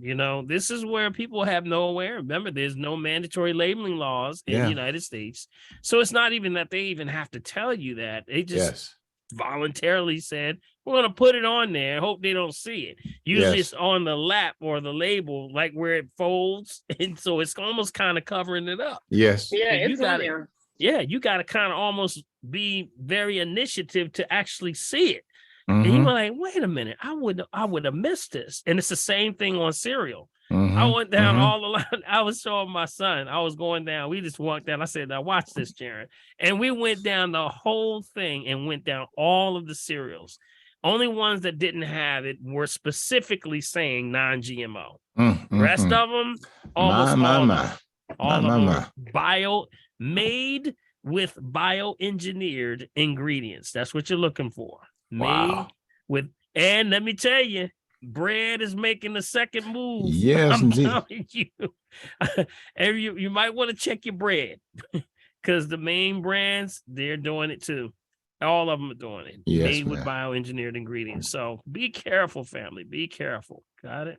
This is where people have no awareness. Remember, there's no mandatory labeling laws in the United States. So it's not even that they even have to tell you that. They just voluntarily said, we're going to put it on there and hope they don't see it. Usually it's on the lap or the label, like where it folds. And so it's almost kind of covering it up. Yes. Yeah, And it's on there. Yeah, you got to kind of almost be very initiative to actually see it. Mhm. And you were like, wait a minute, I would have missed this. And it's the same thing on cereal. Mhm. I went down Mhm. all the line. I was showing my son. I was going down. We just walked down. I said, now watch this, Jaron. And we went down the whole thing and went down all of the cereals. Only ones that didn't have it were specifically saying non-GMO. Rest of them, almost all of them, made with bioengineered ingredients. That's what you're looking for. Wow. And let me tell you, bread is making the second move. Yes, I'm indeed. telling you. And you might want to check your bread because the main brands, they're doing it too. All of them are doing it. Yes, made with ma'am. bioengineered ingredients. So be careful, family. Be careful. Got it?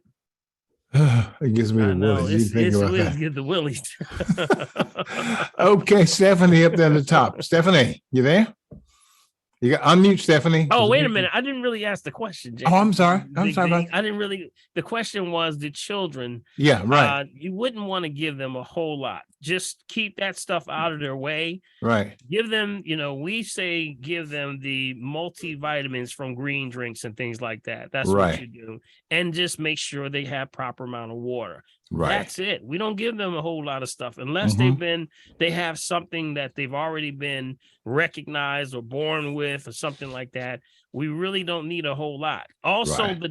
It gives me I the know. willies. You think about that. Get the willies. Okay, Stephanie up there at the top. Stephanie, you there? You got unmute, Stephanie. Oh, wait a minute. I didn't really ask the question, James. Oh, I'm sorry. I'm sorry about I didn't really. The question was the children. Yeah, right. You wouldn't want to give them a whole lot. Just keep that stuff out of their way. Right. Give them, we say give them the multivitamins from green drinks and things like that. That's what Right. you do. And just make sure they have proper amount of water. Right. That's it. We don't give them a whole lot of stuff unless they have something that they've already been recognized or born with or something like that. We really don't need a whole lot. Also, Right. the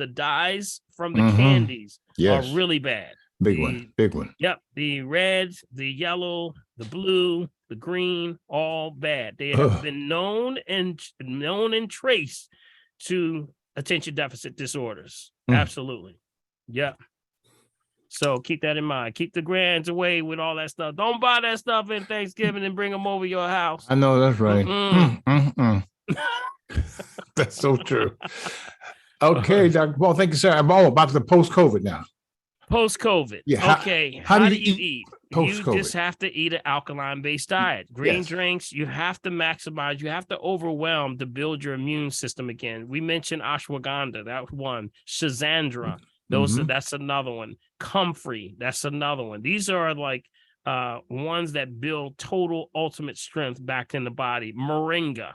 dyes from the candies Yes. are really bad. Big one. Yep. The red, the yellow, the blue, the green, all bad. They have been known and traced to attention deficit disorders. Absolutely. Yep. So keep that in mind. Keep the grands away with all that stuff. Don't buy that stuff in Thanksgiving and bring them over your house. I know that's right. That's so true. Okay, Dr. Paul, thank you, sir. I'm all about the post-COVID now. Post-COVID. Yeah. Okay. How How do do you you eat? post-COVID? You just have to eat an alkaline-based diet. Green Yes. drinks, you have to maximize, you have to overwhelm to build your immune system again. We mentioned ashwagandha, that was one. Shazandra, that's another one. Comfrey, that's another one. These are like ones that build total ultimate strength back in the body. Moringa,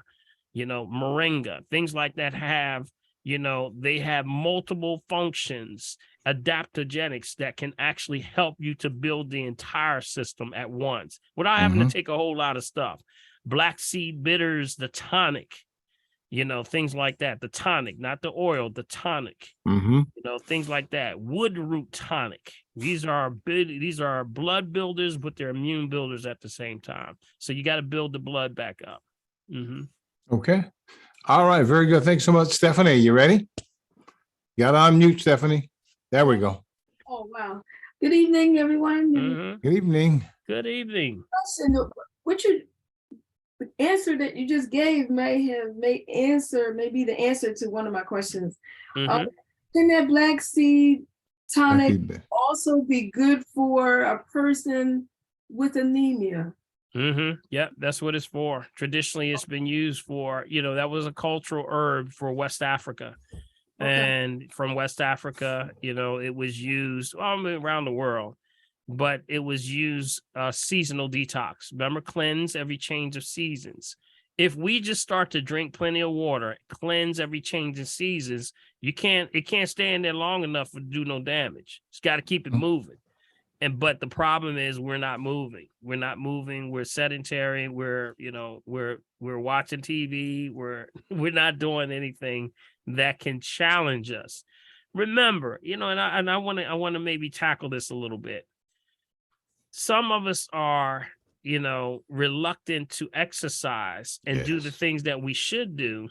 things like that have, they have multiple functions, adaptogenics that can actually help you to build the entire system at once without having to take a whole lot of stuff. Black seed bitters, the tonic, things like that. The tonic, not the oil, the tonic, Mm-hmm. things like that. Wood root tonic. These are blood builders, but they're immune builders at the same time. So you got to build the blood back up. Okay. All right. Very good. Thanks so much, Stephanie. You ready? You got to unmute, Stephanie. There we go. Oh, wow. Good evening, everyone. Good evening. Good evening. What you the answer that you just gave may be the answer to one of my questions. Can that black seed tonic also be good for a person with anemia? Yep, that's what it's for. Traditionally, it's been used for, that was a cultural herb for West Africa. Okay. And from West Africa, it was used around the world, but it was used seasonal detox. Remember, cleanse every change of seasons. If we just start to drink plenty of water, cleanse every change of seasons, it can't stay in there long enough to do no damage. It's got to keep it moving. But the problem is we're not moving. We're sedentary. We're watching TV. We're not doing anything that can challenge us. Remember, and I want to maybe tackle this a little bit. Some of us are, reluctant to exercise and do the things that we should do.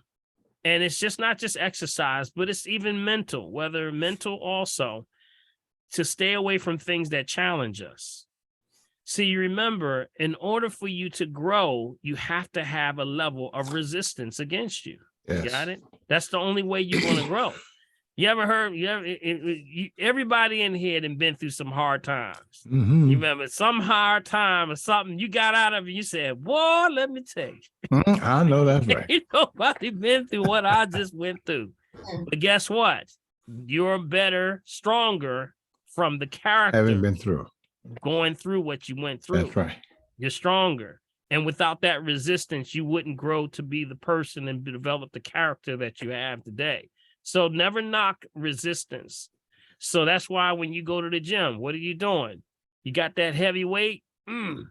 And it's just not just exercise, but it's even mental, whether mental also, to stay away from things that challenge us. See, you remember, in order for you to grow, you have to have a level of resistance against you. Yes. You got it? That's the only way you're going to grow. You ever heard, everybody in here had been through some hard times. Mm-hmm. You remember some hard time or something you got out of it, you said, boy, let me tell you. I know that's right. Ain't nobody been through what I just went through. But guess what? You're better, stronger from the character. Haven't been through. Going through what you went through. That's right. You're stronger. And without that resistance, you wouldn't grow to be the person and develop the character that you have today. So never knock resistance. So that's why when you go to the gym, what are you doing? You got that heavy weight. You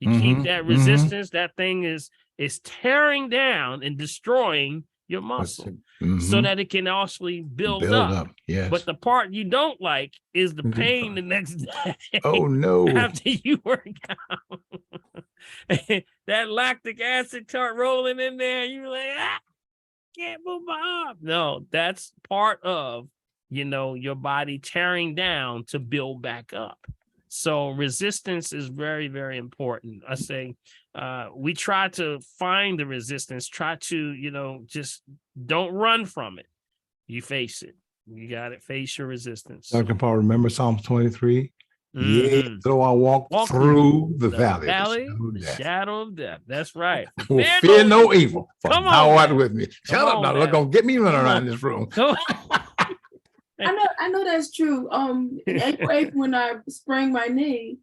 keep that resistance. That thing is tearing down and destroying your muscle so that it can actually build up. Yes. But the part you don't like is the pain the next day. Oh no. After you work out. That lactic acid start rolling in there, you're like, can't move my arm. No, that's part of, your body tearing down to build back up. So resistance is very, very important. I say we try to find the resistance, try to, just don't run from it. You face it. You got it. Face your resistance. Dr. Paul, remember Psalms 23? Yeah, though I walk through the valley of the shadow of death. That's right. Fear no evil. Come thou on, art with me. Shut up now. Look, don't get me running around this room. I know that's true. In April, when I sprained my knee,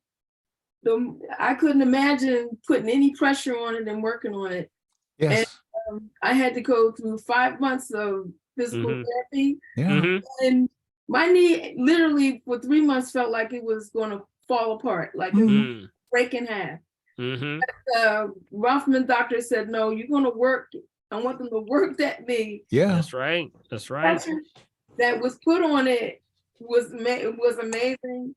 I couldn't imagine putting any pressure on it and working on it. Yes. And I had to go through 5 months of physical therapy. Yeah. And my knee literally for 3 months felt like it was going to fall apart, like it was break in half. The Rothman doctor said, no, you're going to work. I want them to work that knee. Yeah. That's right. That's right. That was put on it was amazing.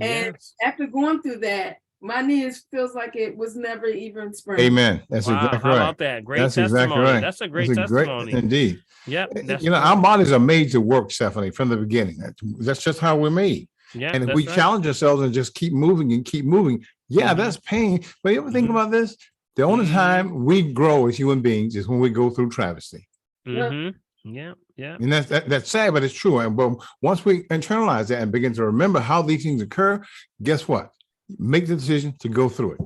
And after going through that, my knee feels like it was never even sprained. Amen. That's exactly right. How about that? Great That's testimony. Exactly right. That's a great testimony. Indeed. Yep. Our bodies are made to work, Stephanie, from the beginning. That's just how we're made. Yeah. And if we challenge ourselves and just keep moving, that's pain. But you ever think about this? The only time we grow as human beings is when we go through travesty. Yeah. And that's sad, but it's true. But once we internalize that and begin to remember how these things occur, guess what? Make the decision to go through it.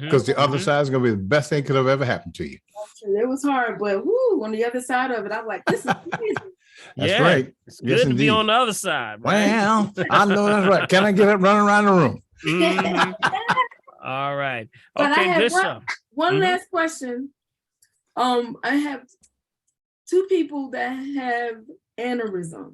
Because the other side is going to be the best thing could have ever happened to you. It was hard, but on the other side of it, I'm like, this is amazing. That's right. It's good to be on the other side. Right? Well, I know that's right. Can I get up running around the room? All right. But Okay, good one, stuff. One last question. I have 2 people that have aneurysm.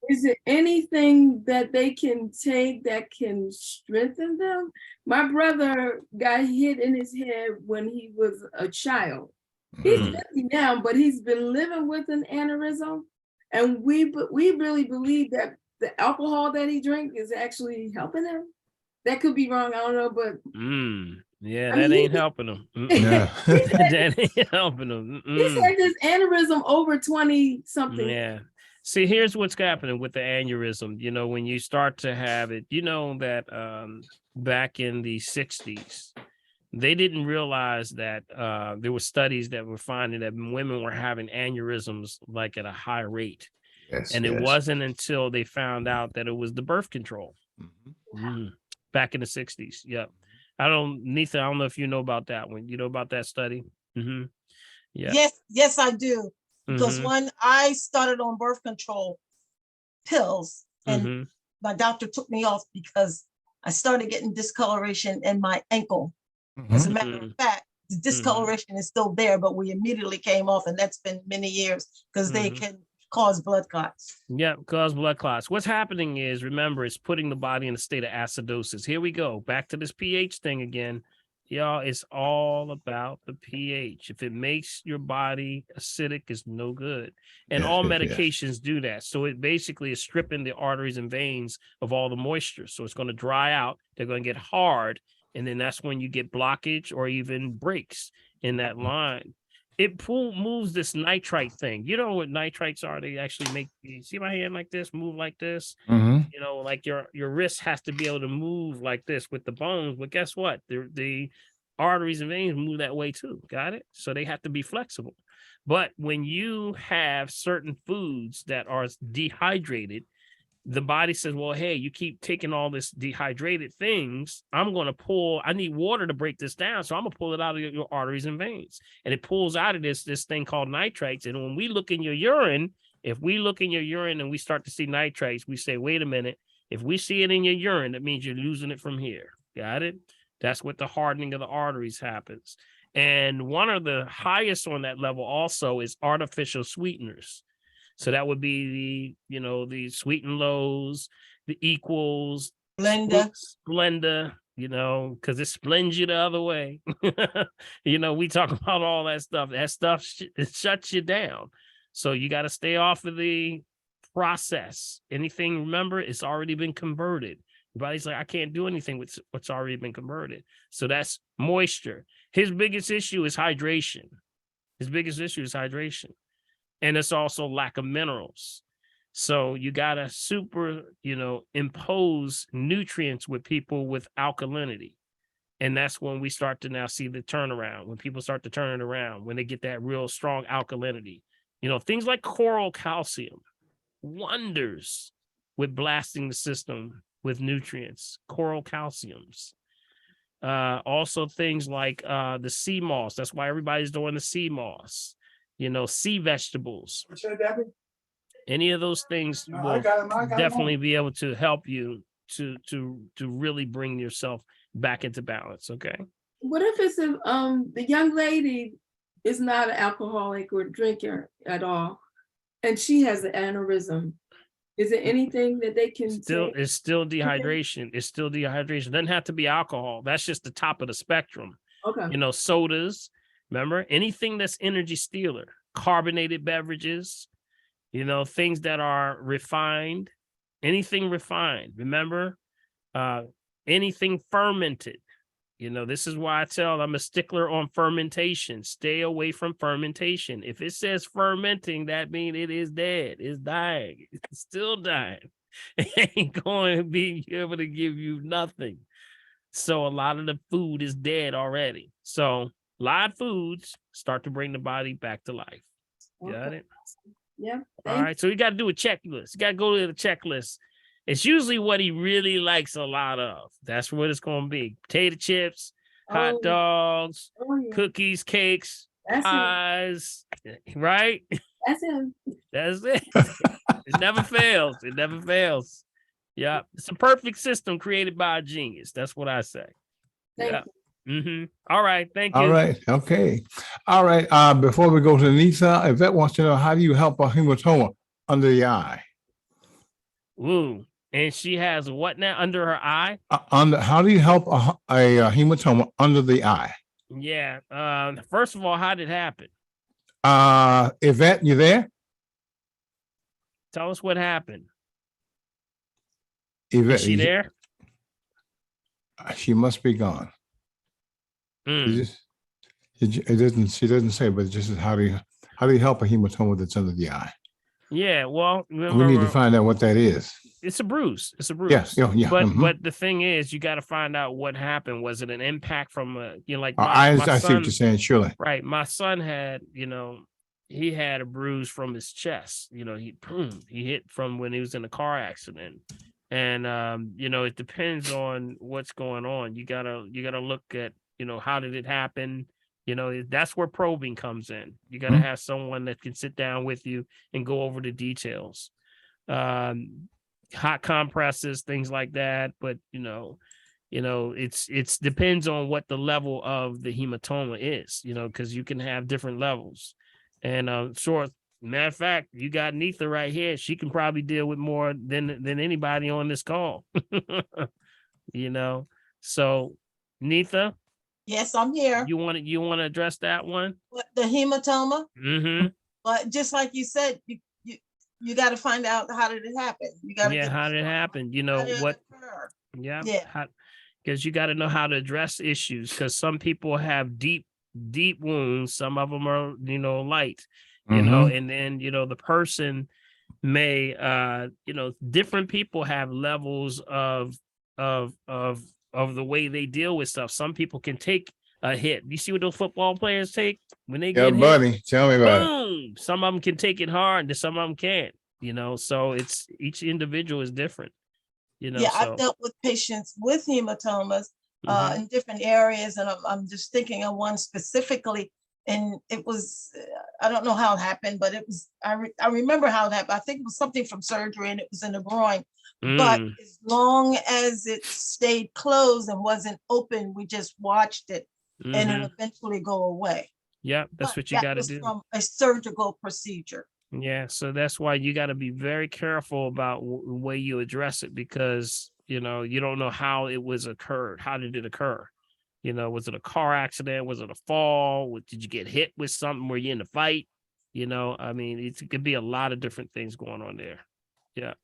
Is there anything that they can take that can strengthen them? My brother got hit in his head when he was a child. He's Mm. 50 now, but he's been living with an aneurysm. And we really believe that the alcohol that he drank is actually helping him. That could be wrong, I don't know, but Yeah, I that mean, ain't helping him. Yeah. That ain't helping him. he said this aneurysm over 20 something. Yeah. See, here's what's happening with the aneurysm. You know, when you start to have it, you know that back in the 60s, they didn't realize that there were studies that were finding that women were having aneurysms like at a high rate. Yes. And it yes. wasn't until they found out that it was the birth control Mhm. back in the 60s. Yep. I don't know if you know about that one. You know about that study? Yeah. Yes, I do. Because Mhm. when I started on birth control pills, and Mhm. my doctor took me off because I started getting discoloration in my ankle. As a Mhm. matter of fact, the discoloration is still there, but we immediately came off, and that's been many years because they can cause blood clots. Yeah, cause blood clots. What's happening is, remember, it's putting the body in a state of acidosis. Here we go. Back to this pH thing again. Y'all, it's all about the pH. If it makes your body acidic, it's no good. And Yes, all yes, yes. medications do that. So it basically is stripping the arteries and veins of all the moisture. So it's going to dry out. They're going to get hard. And then that's when you get blockage or even breaks in that line. It moves this nitrite thing. You know what nitrites are? They actually make you see my hand like this, move like this. Mhm. You know, like your wrist has to be able to move like this with the bones. But guess what? The arteries and veins move that way too. Got it? So they have to be flexible. But when you have certain foods that are dehydrated, the body says, well, hey, you keep taking all this dehydrated things. I need water to break this down. So I'm gonna pull it out of your arteries and veins. And it pulls out of this thing called nitrites. And when we look in your urine, if we look in your urine and we start to see nitrites, we say, wait a minute, if we see it in your urine, that means you're losing it from here. Got it? That's what the hardening of the arteries happens. And one of the highest on that level also is artificial sweeteners. So that would be the Sweet and Lows, the Equals, Blender. Splenda, because it splends you the other way. We talk about all that stuff. That stuff it shuts you down. So you got to stay off of the process. Anything, remember, it's already been converted. Your body's like, I can't do anything with what's already been converted. So that's moisture. His biggest issue is hydration. And it's also lack of minerals. So you got to impose nutrients with people with alkalinity. And that's when we start to now see the turnaround, when people start to turn it around, when they get that real strong alkalinity. Things like coral calcium, wonders with blasting the system with nutrients, coral calciums. Also things like the sea moss. That's why everybody's doing the sea moss. Sea vegetables. Any of those things will definitely be able to help you to really bring yourself back into balance. Okay. What if it's the young lady is not an alcoholic or drinker at all, and she has an aneurysm? Is there anything that they can It's still dehydration. It's still dehydration. It doesn't have to be alcohol. That's just the top of the spectrum. Okay. Sodas. Remember, anything that's energy stealer, carbonated beverages, things that are refined, anything refined. Remember, anything fermented. This is why I'm a stickler on fermentation. Stay away from fermentation. If it says fermenting, that means it is dead. It's dying. It's still dying. It ain't going to be able to give you nothing. So a lot of the food is dead already. So live foods start to bring the body back to life. Got it? Yeah. All right. So you got to do a checklist. You got to go to the checklist. It's usually what he really likes a lot of. That's what it's going to be. Potato chips, hot dogs, cookies, cakes, pies, right? That's him. That's it. It never fails. It never fails. Yeah. It's a perfect system created by a genius. That's what I say. Thank you. All right. Thank you. All right. Okay. All right. Before we go to Nisa, Yvette wants to know, how do you help a hematoma under the eye? Ooh. And she has what now under her eye? How do you help a hematoma under the eye? Yeah. First of all, how did it happen? Yvette, you there? Tell us what happened. Yvette, Is she there? She must be gone. Mm. It doesn't. She doesn't say, but it just is how do you help a hematoma that's under the eye? Yeah, well, We need to remember, find out what that is. it's a bruise. It's a bruise. Yeah. But the thing is, you got to find out what happened. Was it an impact from like I my see son? what you're saying. Surely. Right. My son had, he had a bruise from his chest. He hit from when he was in a car accident. And it depends on what's going on. You gotta look at, how did it happen? That's where probing comes in. You gotta have someone that can sit down with you and go over the details. Hot compresses, things like that. But it's depends on what the level of the hematoma is, because you can have different levels. And matter of fact, you got Neetha right here. She can probably deal with more than anybody on this call. So Neetha, Yes, I'm here. you want to address that one? What, the hematoma? Mm-hmm. But just like you said, you got to find out how did it happen. You got to How did it happen? What? Yeah. Because you got to know how to address issues, because some people have deep wounds. Some of them are, light, and then, the person may, different people have levels of the way they deal with stuff. Some people can take a hit. You see what those football players take when they get hit? Buddy, tell me about it. Boom! Some of them can take it hard, and some of them can't. So it's each individual is different. I've dealt with patients with hematomas in different areas, and I'm just thinking of one specifically. And it was, I don't know how it happened, but it was, I remember how it happened. I think it was something from surgery, and it was in the groin. But as long as it stayed closed and wasn't open, we just watched it and it eventually go away. Yeah, that's what you got to do. From a surgical procedure. Yeah, so that's why you got to be very careful about the way you address it, because, you don't know how it was occurred. How did it occur? Was it a car accident? Was it a fall? Did you get hit with something? Were you in a fight? I mean, it could be a lot of different things going on there. Yeah.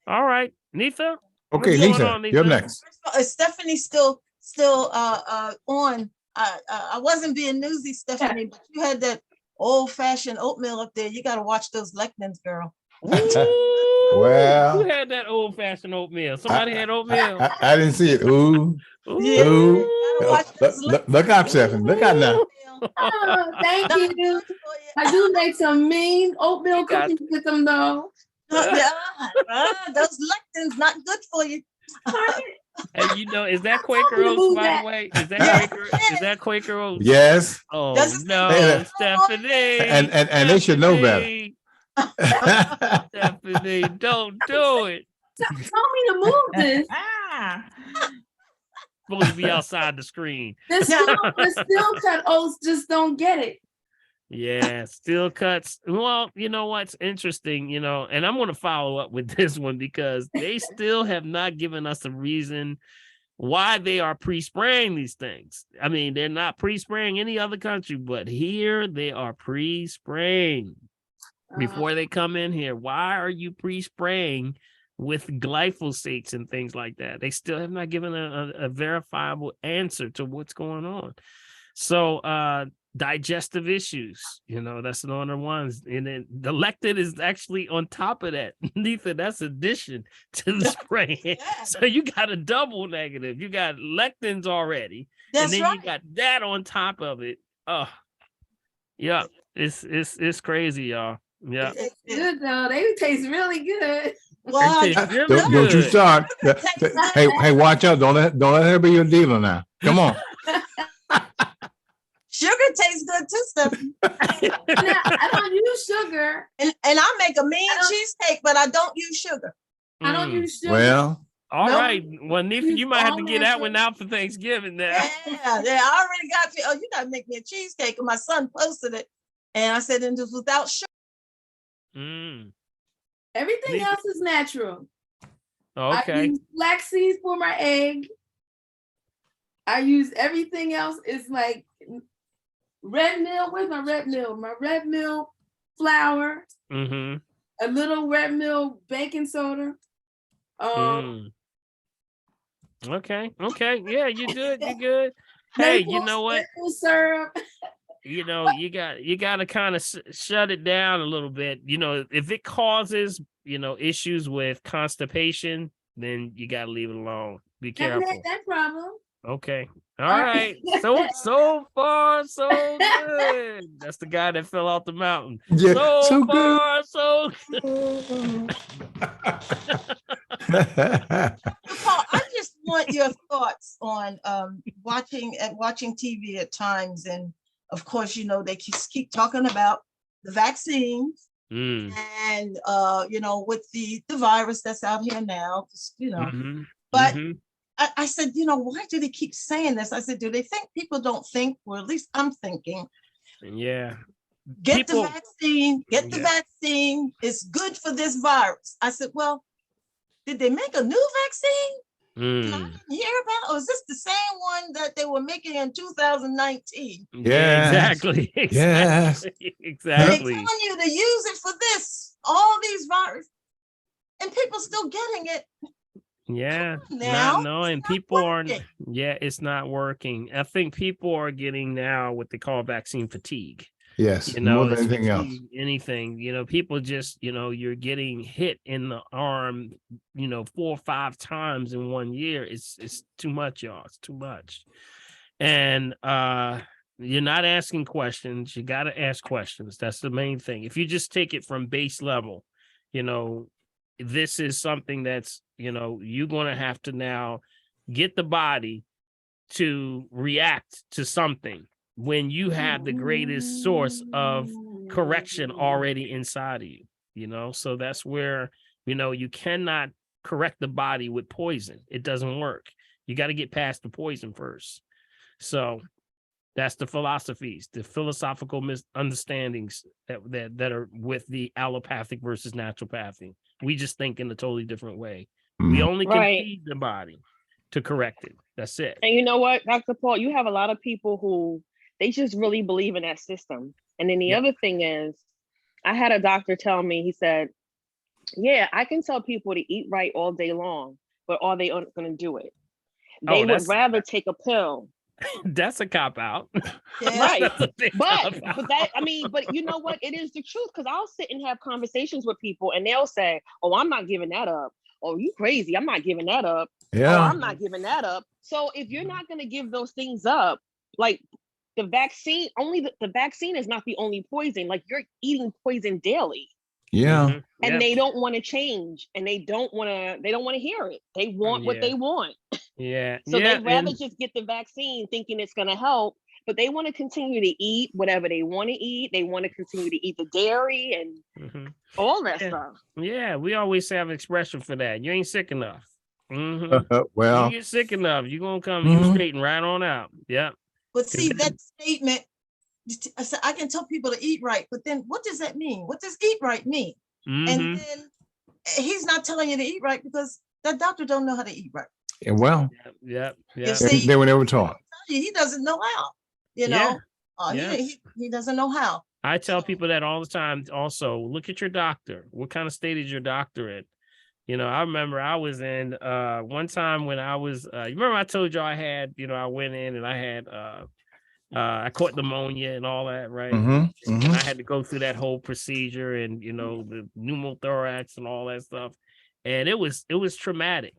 All right, Neetha. Okay, Neetha, you're next. Is Stephanie still on? I wasn't being newsy, Stephanie, but you had that old-fashioned oatmeal up there. You got to watch those lectins, girl. Well, who had that old-fashioned oatmeal? Somebody had oatmeal. I didn't see it. Ooh. Yeah, Ooh. Look out, Stephanie. Stephen. Look out now. Oh, thank you. I do make some mean oatmeal cookies with them though. Those lectins not good for you. And is that Quaker Oats, by the way? Is that Quaker Oats? Yes. Oh no, Stephanie. And they should know better. Stephanie, don't do it. Tell me to move this. Supposed to be outside the screen. The still cut oats just don't get it. Yeah, steel cuts. Well, you know what's interesting, and I'm going to follow up with this one, because they still have not given us a reason why they are pre-spraying these things. I mean, they're not pre-spraying any other country, but here they are pre-spraying before they come in here. Why are you pre-spraying with glyphosates and things like that? They still have not given a verifiable answer to what's going on. So, digestive issues, that's another ones. And then the lectin is actually on top of that. Neetha, that's addition to the spray. So you got a double negative. You got lectins already. And then you got that on top of it. Oh, yeah. It's crazy, y'all. Yeah. It's good though. They taste really good. Well, don't you start. Hey, watch out. Don't let her be your dealer now. Come on. Sugar tastes good too, Stephanie. I don't use sugar. And I make a mean cheesecake, but I don't use sugar. I don't use sugar. Well, all right. Well, Neetha, you might have to get that one out for Thanksgiving now. Yeah, I already got you. Oh, you gotta make me a cheesecake. And my son posted it. And I said, and just without sugar. Everything else is natural. Okay. I use black seeds for my egg. I use everything else is like red mill. Where's my red mill? My red mill flour, Mm-hmm. a little red mill baking soda. Okay. Yeah, you're good. You're good. Hey, you know what? Maple syrup. You know, you got to kind of shut it down a little bit. You know, if it causes, issues with constipation, then you got to leave it alone. Be careful. That problem. Okay. All right. So far, so good. That's the guy that fell off the mountain. Yeah, so far, so good. Paul, I just want your thoughts on watching TV at times, and of course, they keep talking about the vaccines, and with the virus that's out here now, but. I said, why do they keep saying this? I said, do they think people don't think? Well, at least I'm thinking. Yeah. Get the vaccine. It's good for this virus. I said, well, did they make a new vaccine? I didn't hear about, or is this the same one that they were making in 2019? Yeah, exactly. Yes. Exactly. They're telling you to use it for this, all these viruses, and people still getting it. Yeah, Now, not knowing people aren't. Yeah, it's not working. I think people are getting now what they call vaccine fatigue. Yes, more than anything else. Anything, people just, you're getting hit in the arm, 4 or 5 times in 1 year. It's too much, y'all. It's too much. And you're not asking questions. You got to ask questions. That's the main thing. If you just take it from base level, this is something that's, you're going to have to now get the body to react to something when you have the greatest source of correction already inside of you, so that's where, you cannot correct the body with poison. It doesn't work. You got to get past the poison first. So that's the philosophies, the philosophical misunderstandings that are with the allopathic versus naturopathic. We just think in a totally different way. We only can feed the body to correct it. That's it. And you know what, Dr. Paul, you have a lot of people who they just really believe in that system. And then the other thing is, I had a doctor tell me, he said, yeah, I can tell people to eat right all day long, but are they going to do it? They would rather take a pill. That's a cop out. Right. But you know what? It is the truth, because I'll sit and have conversations with people and they'll say, oh, I'm not giving that up. Oh, you crazy. I'm not giving that up. Yeah. Oh, I'm not giving that up. So if you're not going to give those things up, like the vaccine, the vaccine is not the only poison. Like you're eating poison daily. Yeah. And they don't want to change, and they don't want to hear it. They want what they want. Yeah. So they'd rather just get the vaccine thinking it's going to help, but they want to continue to eat whatever they want to eat. They want to continue to eat the dairy and all that stuff. Yeah. We always have an expression for that. You ain't sick enough. Well, you get sick enough, you're going to come, you straighten right on out. Yeah. But see, that statement, I can tell people to eat right, but then what does that mean? What does eat right mean? And then he's not telling you to eat right because that doctor don't know how to eat right. Yeah, well, yeah. They were never taught. He doesn't know how, he doesn't know how. I tell people that all the time. Also, look at your doctor. What kind of state is your doctor in? I remember I was in one time when I was, you remember I told you I had, I went in and I had, I caught pneumonia and all that, right? And I had to go through that whole procedure and, the pneumothorax and all that stuff. And it was traumatic.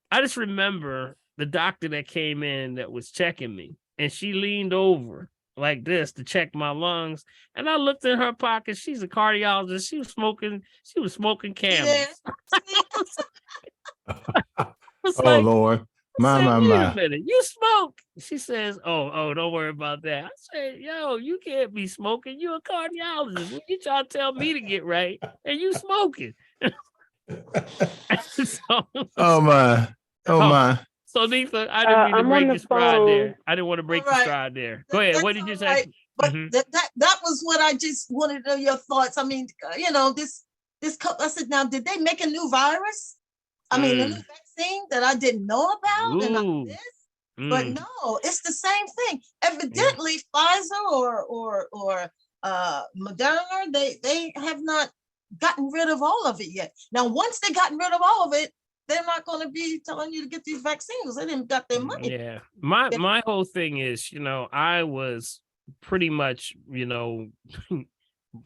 I just remember the doctor that came in that was checking me, and she leaned over like this to check my lungs. And I looked in her pocket. She's a cardiologist. She was smoking Camels. Oh, Lord. My. Wait a minute, you smoke? She says, oh, don't worry about that. I said, yo, you can't be smoking. You're a cardiologist. When you try to tell me to get right, and you smoking. Oh my. So Nitha, I didn't mean to break your stride there. I didn't want to break your stride there. Go ahead. What did you say? Right. But that was what I just wanted to know your thoughts. I mean, this I said, now, did they make a new virus? I mean, a new vaccine that I didn't know about? And But no, it's the same thing. Evidently, Pfizer or Moderna, they have not gotten rid of all of it yet. Now, once they gotten rid of all of it, they're not going to be telling you to get these vaccines. They didn't got their money. Yeah. My whole thing is, I was pretty much,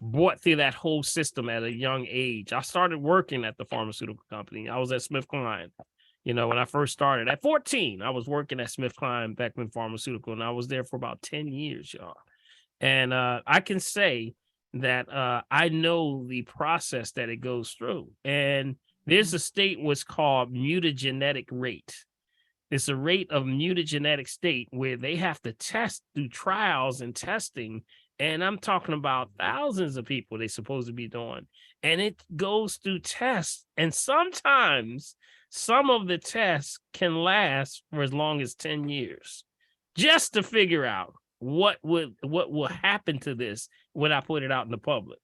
brought through that whole system at a young age. I started working at the pharmaceutical company. I was at SmithKline. When I first started at 14, I was working at SmithKline Beckman Pharmaceutical, and I was there for about 10 years, y'all. And I can say that I know the process that it goes through. And there's a state what's called mutagenetic rate. It's a rate of mutagenetic state where they have to test through trials and testing. And I'm talking about thousands of people they're supposed to be doing. And it goes through tests. And sometimes some of the tests can last for as long as 10 years just to figure out what will happen to this when I put it out in the public.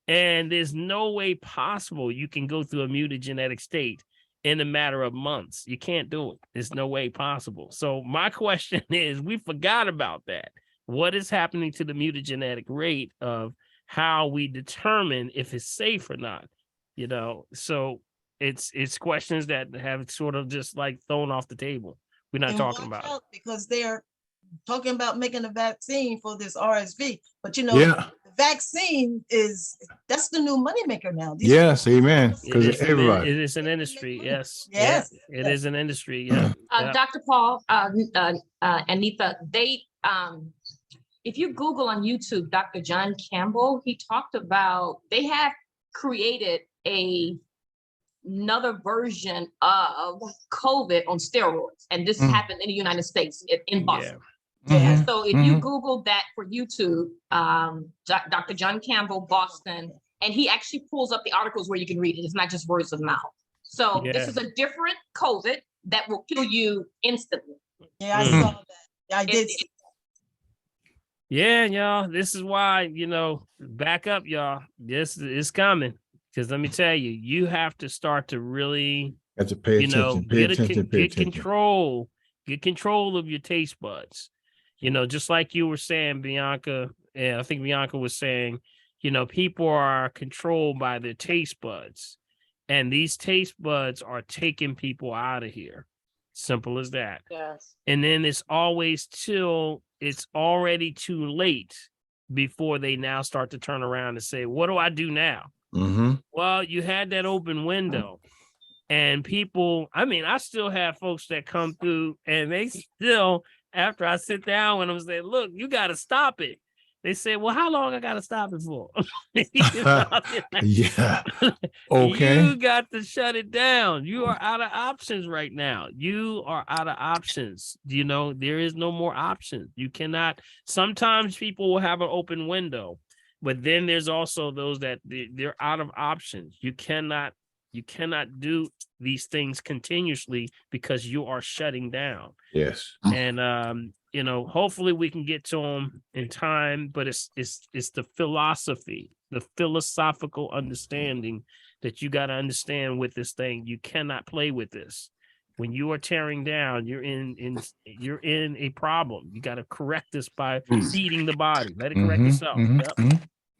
And there's no way possible you can go through a mutagenetic state in a matter of months. You can't do it. There's no way possible. So my question is, we forgot about that. What is happening to the mutagenetic rate of how we determine if it's safe or not? So it's questions that have sort of just like thrown off the table. We're not talking about it. Because they're talking about making a vaccine for this RSV, but the vaccine that's the new moneymaker now. Yes, amen. Because everybody. It is an industry. Yes. Yes. Yeah, it is an industry. Yeah. Dr. Paul, Anita, if you Google on YouTube, Dr. John Campbell, he talked about they have created another version of COVID on steroids, and this happened in the United States in Boston. Yeah. So if you Google that for YouTube, Dr. John Campbell, Boston, and he actually pulls up the articles where you can read it. It's not just words of mouth. So this is a different COVID that will kill you instantly. Yeah, I saw that. I did. Yeah, y'all. This is why, back up, y'all. This is coming. Because let me tell you, you have to start to really, have to pay attention. Get control of your taste buds. Just like you were saying, Bianca, and I think Bianca was saying, people are controlled by their taste buds. And these taste buds are taking people out of here. Simple as that. Yes. And then it's always till it's already too late before they now start to turn around and say, what do I do now? Well, you had that open window. And people, I still have folks that come through and they still, after I sit down with them, say, look, you got to stop it. They say, well, how long I got to stop it for? Yeah. Okay. You got to shut it down. You are out of options right now. You are out of options. There is no more options. You cannot. Sometimes people will have an open window, but then there's also those that they're out of options. You cannot do these things continuously because you are shutting down. Yes. And hopefully we can get to them in time, but it's the philosophy, the philosophical understanding that you got to understand with this thing. You cannot play with this. When you are tearing down, you're in a problem. You got to correct this by feeding the body. Let it correct itself.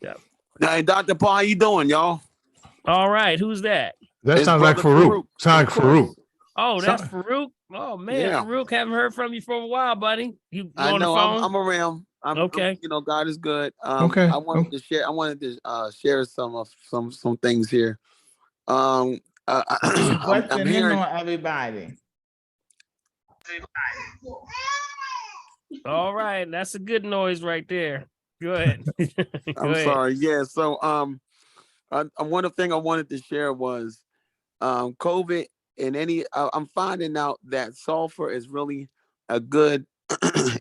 Yep. Hey, Dr. Paul, how you doing, y'all? All right. Who's that? That sounds like Farouk. Sounds like Farouk. Oh, that's Farouk. Oh man, Yeah. Farouk, haven't heard from you for a while, buddy. You I on know the phone? I'm around. Okay. God is good. Okay. I wanted to share some things here. I'm Busting in hearing. on everybody. All right, that's a good noise right there. Go ahead. I'm sorry. Yeah. So one thing I wanted to share was COVID and I'm finding out that sulfur is really a good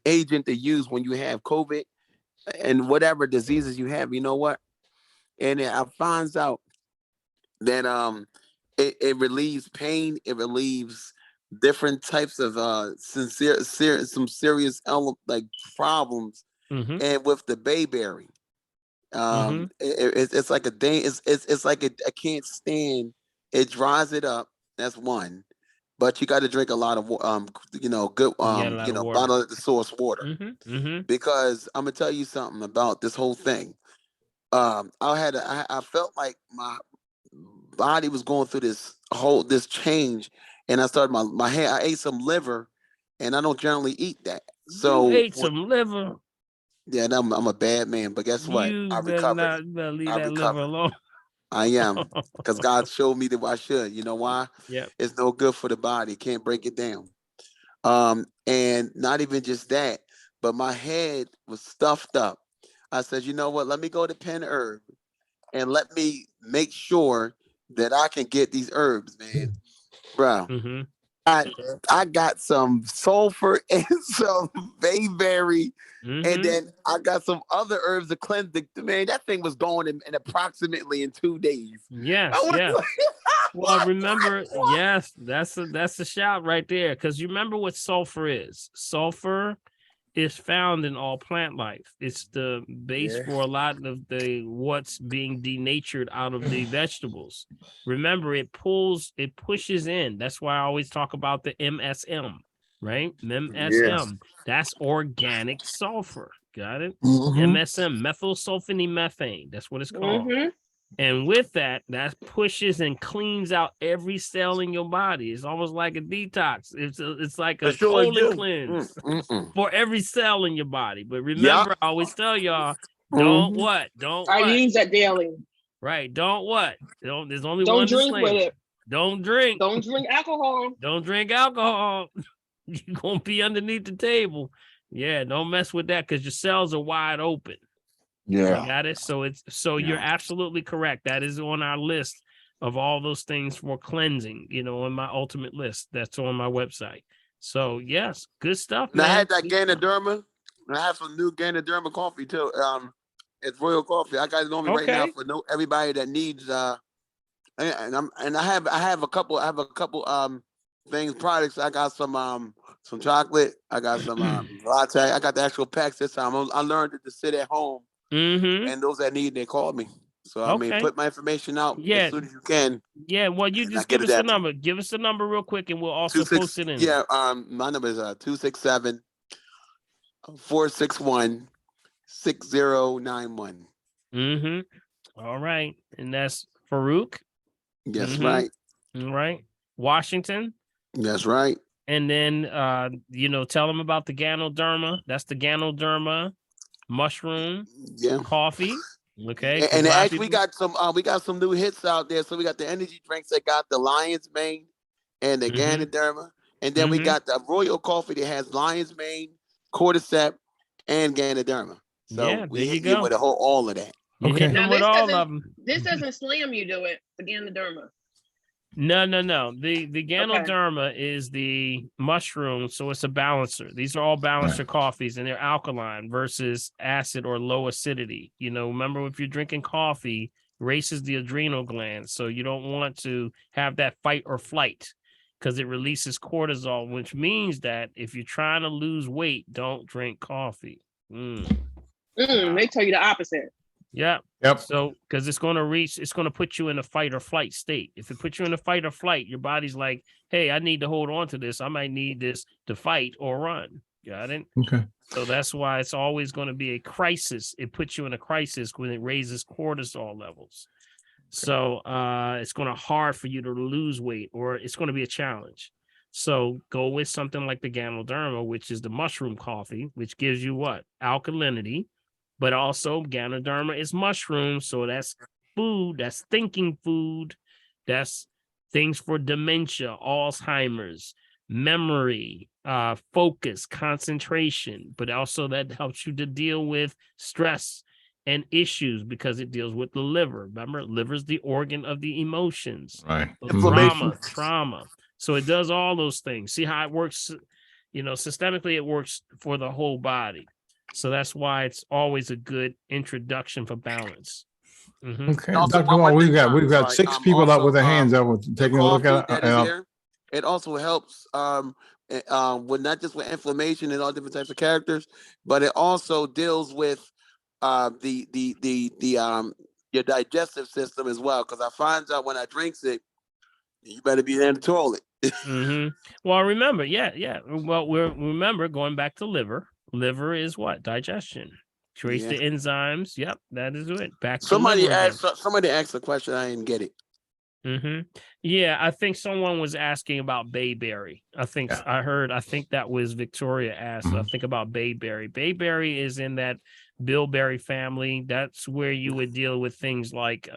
agent to use when you have COVID and whatever diseases you have. You know what? And I finds out that it relieves pain. It relieves different types of some serious problems. And with the bayberry, it's like a day. It's like I can't stand. It dries it up. That's one. but you got to drink a lot of good bottle at the source water. Because I'm gonna tell you something about this whole thing. I felt like my body was going through this change, and I started my hair. I ate some liver, and I don't generally eat that. So you ate some liver. Yeah, I'm a bad man, but guess what? You better leave that liver alone. I am, because God showed me that I should. You know why? Yeah, it's no good for the body. Can't break it down. And not even just that, but my head was stuffed up. I said, you know what? Let me go to Penn Herb and let me make sure that I can get these herbs, man, bro. I got some sulfur and some bayberry, and then I got some other herbs to cleanse the man. That thing was going in approximately in 2 days. Yes, yeah. Well, remember, yes, that's a shout right there. Because you remember what sulfur is. Sulfur is found in all plant life. It's the base for a lot of what's being denatured out of the vegetables. Remember, it pushes in. That's why I always talk about the MSM, right? MSM. That's organic sulfur. Got it? MSM, methylsulfonymethane. That's what it's called. And with that pushes and cleans out every cell in your body. It's almost like a detox. It's like a colon cleanse for every cell in your body. But remember, I always tell y'all, don't I use that daily. Right. There's only don't one drink disclaimer. with it. Don't drink. Don't drink alcohol. Don't drink alcohol. You're gonna be underneath the table. Yeah, don't mess with that because your cells are wide open. Yeah. You got it. So you're absolutely correct. That is on our list of all those things for cleansing, on my ultimate list. That's on my website. So yes, good stuff. And man. I had that Ganoderma. And I have some new Ganoderma coffee too. It's Royal Coffee. I got it on me right now for everybody that needs and I have a couple things, products. I got some chocolate, I got some latte, I got the actual packs this time. I learned to sit at home. And those that need, they call me. So I mean, put my information out as soon as you can. Yeah, well, you just give us the number. Give us the number real quick, and we'll also post it in. Yeah, my number is 267-461-6091. All right, and that's Farouk. Yes, right. All right, Washington. That's right. And then tell them about the Ganoderma. That's the Ganoderma mushroom coffee. Okay. And actually we got some new hits out there. So we got the energy drinks that got the lion's mane and the Ganoderma. And then we got the Royal Coffee that has lion's mane, cordyceps, and Ganoderma. So we hit you with all of that. Okay. Now, with all of them. This doesn't slam you, do it? The Ganoderma. No. The Ganoderma is the mushroom, so it's a balancer. These are all balancer coffees, and they're alkaline versus acid or low acidity. Remember, if you're drinking coffee, races the adrenal glands, so you don't want to have that fight or flight because it releases cortisol, which means that if you're trying to lose weight, don't drink coffee. They tell you the opposite. Yep. So, because it's going to put you in a fight or flight state. If it puts you in a fight or flight, your body's like, hey, I need to hold on to this. I might need this to fight or run. Got it? Okay. So that's why it's always going to be a crisis. It puts you in a crisis when it raises cortisol levels. So it's going to hard for you to lose weight, or it's going to be a challenge. So go with something like the Ganoderma, which is the mushroom coffee, which gives you what? Alkalinity. But also Ganoderma is mushrooms, so that's food, that's thinking food, that's things for dementia, Alzheimer's, memory, focus, concentration, but also that helps you to deal with stress and issues because it deals with the liver. Remember, liver's the organ of the emotions, right? Trauma. So it does all those things. See how it works, systemically it works for the whole body. So that's why it's always a good introduction for balance. Okay, Dr. Wall, we've got 6 people up with their hands up, taking a look at it. It also helps with not just with inflammation and all different types of characters, but it also deals with your digestive system as well. Because I find out when I drinks it, you better be in the toilet. Well, remember, yeah. Well, remember going back to liver. Liver is what? Digestion. Trace the enzymes. Yep, that is it. Back to liver again. Somebody asked a question. I didn't get it. Yeah, I think someone was asking about bayberry. I think that was Victoria asked. I think about bayberry. Bayberry is in that bilberry family. That's where you would deal with things like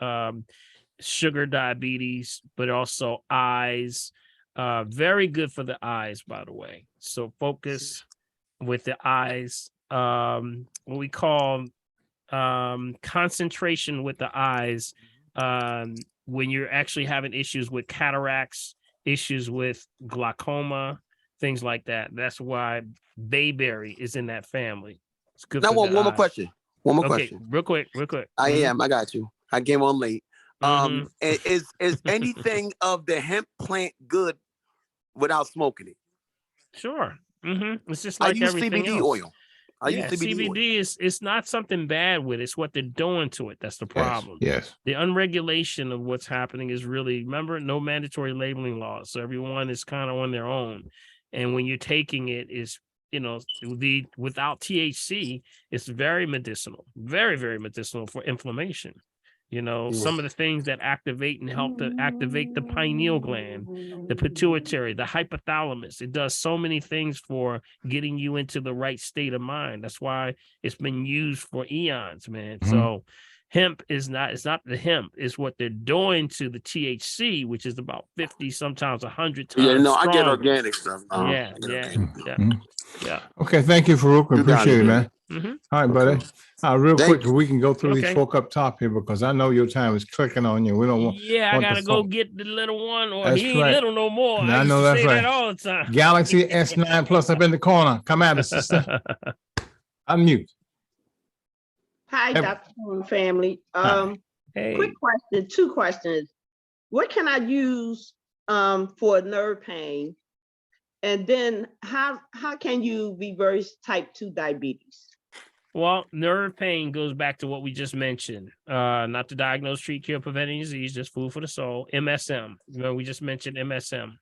sugar diabetes, but also eyes. Very good for the eyes, by the way. So focus with the eyes. What we call concentration with the eyes. When you're actually having issues with cataracts, issues with glaucoma, things like that. That's why bayberry is in that family. It's good. Now, for one more question. One more Okay, question. real quick. I got you. I came on late. Is anything of the hemp plant good without smoking it? Sure. It's just like I use everything CBD else. oil. I use CBD oil. It's not something bad with it. It's what they're doing to it. That's the problem. Yes. The unregulation of what's happening is really, remember, no mandatory labeling laws. So everyone is kind of on their own. And when you're taking it, is without THC, it's very medicinal, very, very medicinal for inflammation. Some of the things that activate and help to activate the pineal gland, the pituitary, the hypothalamus. It does so many things for getting you into the right state of mind. That's why it's been used for eons, man. So hemp it's not the hemp, it's what they're doing to the THC, which is about 50, sometimes 100 times. Yeah, no, stronger. I get organic stuff. Yeah. Okay, thank you, Farouk. We appreciate it, man. All right, buddy. Real quick, we can go through these folk up top here because I know your time is clicking on you. We don't want. I gotta go get the little one, or That's he ain't right. little no more. And I used know to that's say right. that all the time. Galaxy S9 Plus up in the corner. Come at us, sister. Unmute. Hi, Dr. Cohen family. Quick question, 2 questions. What can I use for nerve pain? And then how can you reverse type 2 diabetes? Well, nerve pain goes back to what we just mentioned. Not to diagnose, treat, cure, prevent any disease, just food for the soul. MSM. We just mentioned MSM.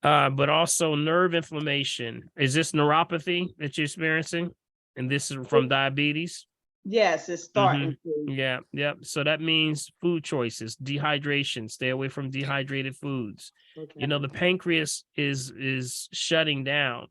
But also nerve inflammation. Is this neuropathy that you're experiencing? And this is from diabetes? Yes, it's starting to. Yeah. So that means food choices, dehydration, stay away from dehydrated foods. Okay. The pancreas is shutting down.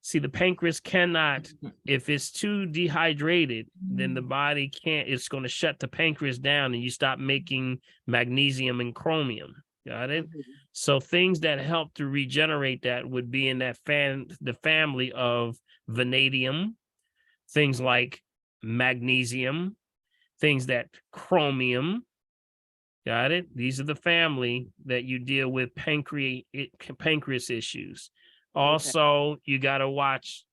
See, the pancreas cannot, if it's too dehydrated, then the body can't, it's going to shut the pancreas down and you stop making magnesium and chromium. Got it? So things that help to regenerate that would be in that the family of vanadium, things like magnesium, things that chromium. Got it? These are the family that you deal with pancreas issues. Also, you got to watch,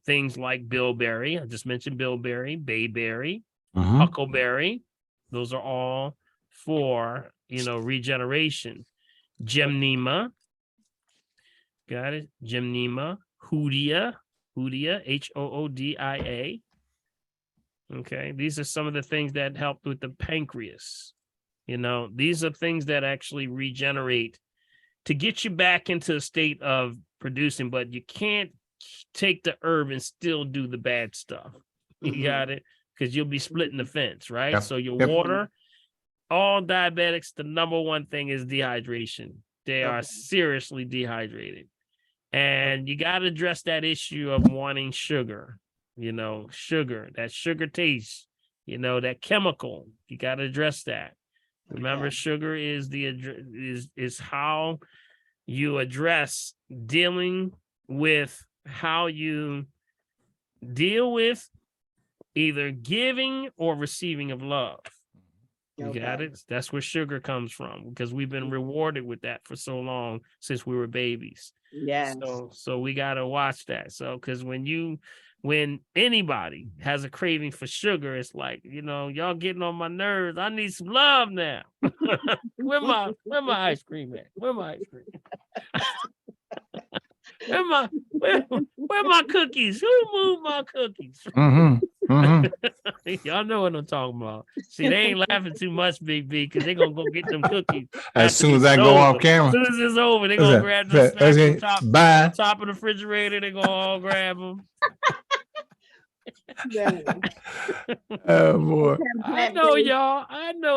things like bilberry. I just mentioned bilberry, bayberry, huckleberry. Those are all for, regeneration. Gymnema. Got it? Gymnema. Hoodia, Hoodia. Okay. These are some of the things that help with the pancreas. These are things that actually regenerate to get you back into a state of producing, but you can't take the herb and still do the bad stuff. You got it? Because you'll be splitting the fence, right? Yep. So your water, all diabetics, the number one thing is dehydration. They are seriously dehydrated. And you got to address that issue of wanting sugar, sugar, that sugar taste, that chemical. You got to address that. Remember, sugar is is how you address dealing with how you deal with either giving or receiving of love. You got it? That's where sugar comes from, because we've been rewarded with that for so long since we were babies. Yes. So we got to watch that. So, because when anybody has a craving for sugar, it's like, y'all getting on my nerves. I need some love now. Where my ice cream at? Where my ice cream? where my cookies? Who moved my cookies? Y'all know what I'm talking about. See, they ain't laughing too much, Big B, because they're gonna go get them cookies. As soon as this I is go off over. camera. As soon as it's over, they're What's gonna that? grab the snacks Okay, bye. on top of the refrigerator. They're gonna all grab them. Oh boy. I know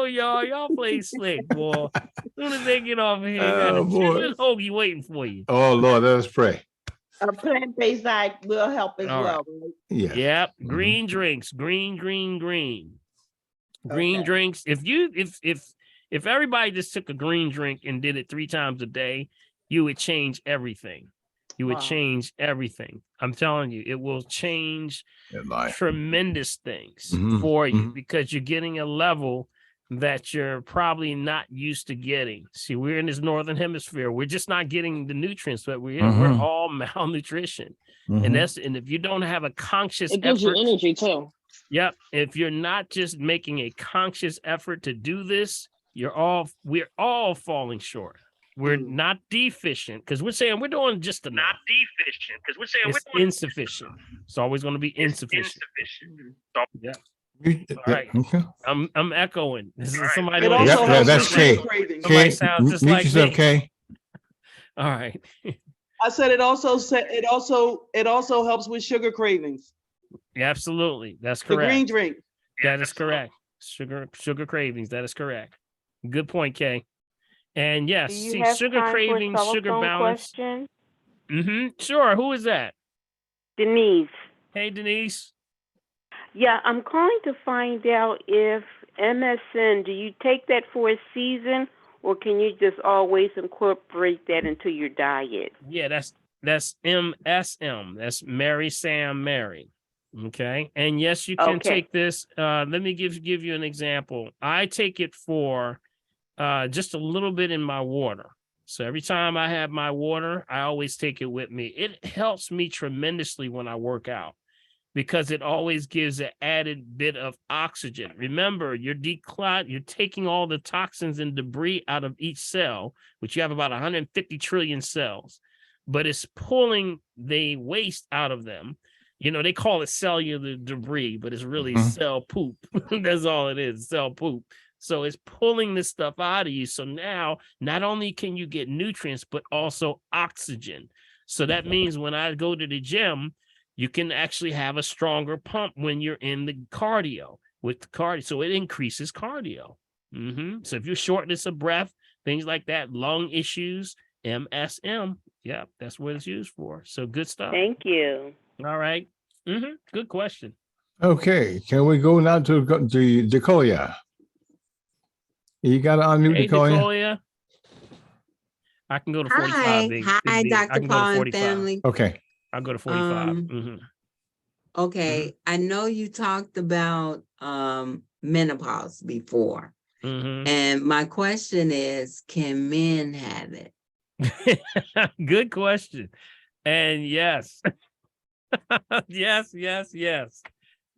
y'all. Y'all play slick, boy. As soon as they get off of here, you got Oh a boy. chicken hoagie waiting for you. Oh Lord, let us pray. A plant-based diet will help as All right. well, right? Yeah. Yep. Green drinks. Green. Green drinks. If everybody just took a green drink and did it 3 times a day, you would change everything. You would change everything. I'm telling you, it will change tremendous things for you because you're getting a level that you're probably not used to getting. See, we're in this northern hemisphere. We're just not getting the nutrients, but we're all malnutrition. And if you don't have a conscious It gives effort, you energy too. Yep. If you're not just making a conscious effort to do this, we're all falling short. We're not deficient because we're saying we're doing just enough. Not deficient because we're saying it's insufficient. It's always going to be insufficient. Yeah. All right. Okay. I'm echoing. This is somebody. It also helps that's with Kay. sugar cravings. Somebody sounds just Mute like yourself, me. Kay. All right. I said it also helps with sugar cravings. Absolutely. That's The correct. green drink. That is correct. Sugar cravings. That is correct. Good point, Kay. And yes, Do you see, have sugar time for a cravings, sugar telephone balance. question? Sure. Who is that? Denise. Hey, Denise. Yeah, I'm calling to find out if MSN, do you take that for a season or can you just always incorporate that into your diet? Yeah, that's MSM. That's Mary Sam Mary. Okay. And yes, you can take this. Let me give you an example. I take it for just a little bit in my water. So every time I have my water, I always take it with me. It helps me tremendously when I work out because it always gives an added bit of oxygen. Remember, you're taking all the toxins and debris out of each cell, which you have about 150 trillion cells, but it's pulling the waste out of them. You know, they call it cellular debris, but it's really cell poop. That's all it is, cell poop. So it's pulling this stuff out of you. So now not only can you get nutrients, but also oxygen. So that means when I go to the gym, you can actually have a stronger pump when you're in the cardio with the cardio. So it increases cardio. So if you're shortness of breath, things like that, lung issues, MSM. Yeah, that's what it's used for. So good stuff. Thank you. All right. Good question. Okay. Can we go now to Decolia? You got to unmute Hey, Decolia. Decolia. I can go to 45. Hi, Dr. Paul and family. Okay. I'll go to 45. Okay. I know you talked about menopause before. And my question is, can men have it? Good question. And yes. yes.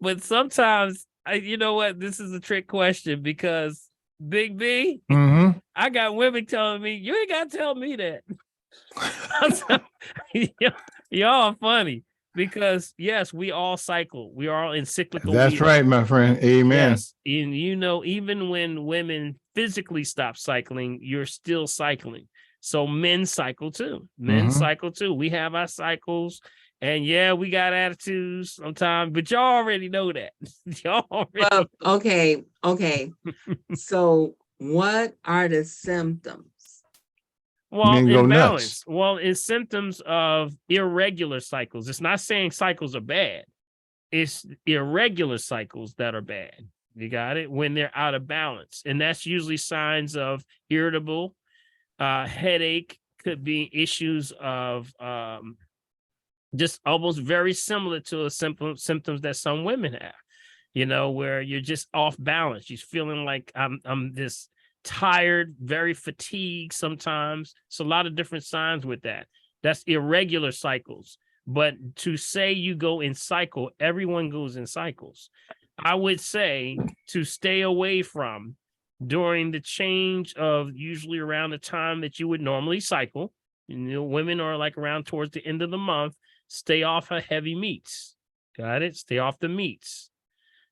But sometimes, you know what? This is a trick question because Big B, I got women telling me, you ain't got to tell me that. Y'all are funny because, yes, we all cycle. We are all in cyclical. That's right, my friend. Amen. Yes. And you know, even when women physically stop cycling, you're still cycling. So men cycle too. Men cycle too. We have our cycles. And yeah, we got attitudes sometimes, but y'all already know that. Y'all already Well, okay. So what are the symptoms? Well, Men go imbalance. nuts. Well, it's symptoms of irregular cycles. It's not saying cycles are bad. It's irregular cycles that are bad. You got it? When they're out of balance. And that's usually signs of irritable, headache, could be issues of just almost very similar to the symptoms that some women have, you know, where you're just off balance. You're feeling like I'm this tired, very fatigued sometimes. It's a lot of different signs with that. That's irregular cycles. But to say you go in cycle, everyone goes in cycles. I would say to stay away from during the change of usually around the time that you would normally cycle. You know, women are like around towards the end of the month. Stay off of heavy meats. Got it? Stay off the meats.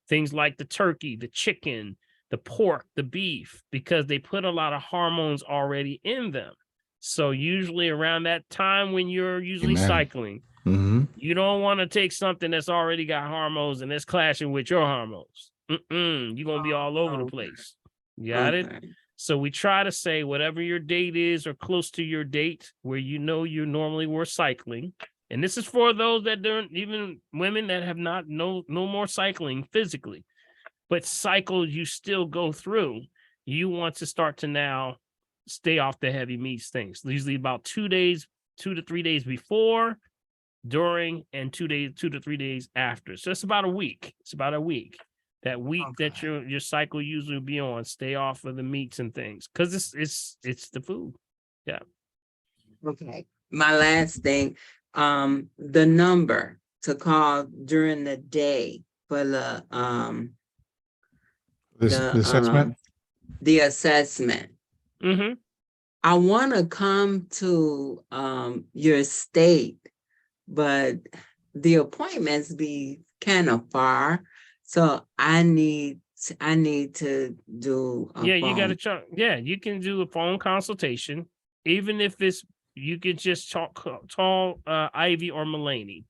things like the turkey, the chicken, the pork, the beef, because they put a lot of hormones already in them. So usually around that time when you're usually cycling, you don't want to take something that's already got hormones and it's clashing with your hormones. You're going to be all over the place. You got it? So we try to say whatever your date is or close to your date where you know you normally were cycling. And this is for those that don't, even women that have not no more cycling physically, but cycles you still go through. You want to start to now stay off the heavy meats things. Usually about 2 to 3 days before, during, and 2 to 3 days after. So it's about a week. It's about a week. That week that your cycle usually will be on, stay off of the meats and things, because it's the food. Yeah. Okay. My last thing, the number to call during the day for the assessment. The assessment. I want to come to your state, but the appointments be kind of far. So I need to do a You got to phone. check. Yeah, you can do a phone consultation, even if it's you could just call Ivy or Mulaney.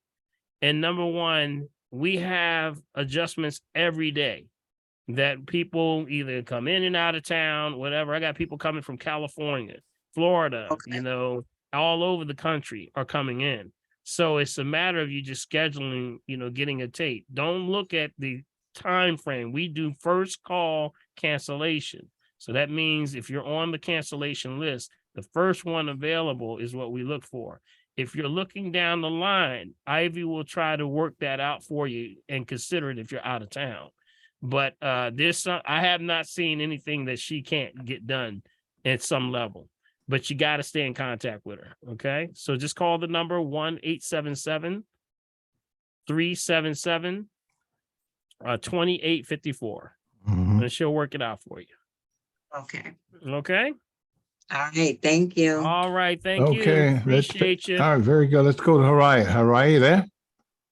And number one, we have adjustments every day that people either come in and out of town, whatever. I got people coming from California, Florida, all over the country are coming in. So it's a matter of you just scheduling, getting a tape. Don't look at the time frame. We do first call cancellation. So that means if you're on the cancellation list, the first one available is what we look for. If you're looking down the line, Ivy will try to work that out for you and consider it if you're out of town. But I have not seen anything that she can't get done at some level. But you got to stay in contact with her. Okay. So just call the number 1-877-377-2854. And she'll work it out for you. Okay. Okay. All right. Thank you. All right. Thank you. Okay. Appreciate you. All right. Very good. Let's go to Harai. Harai, you there?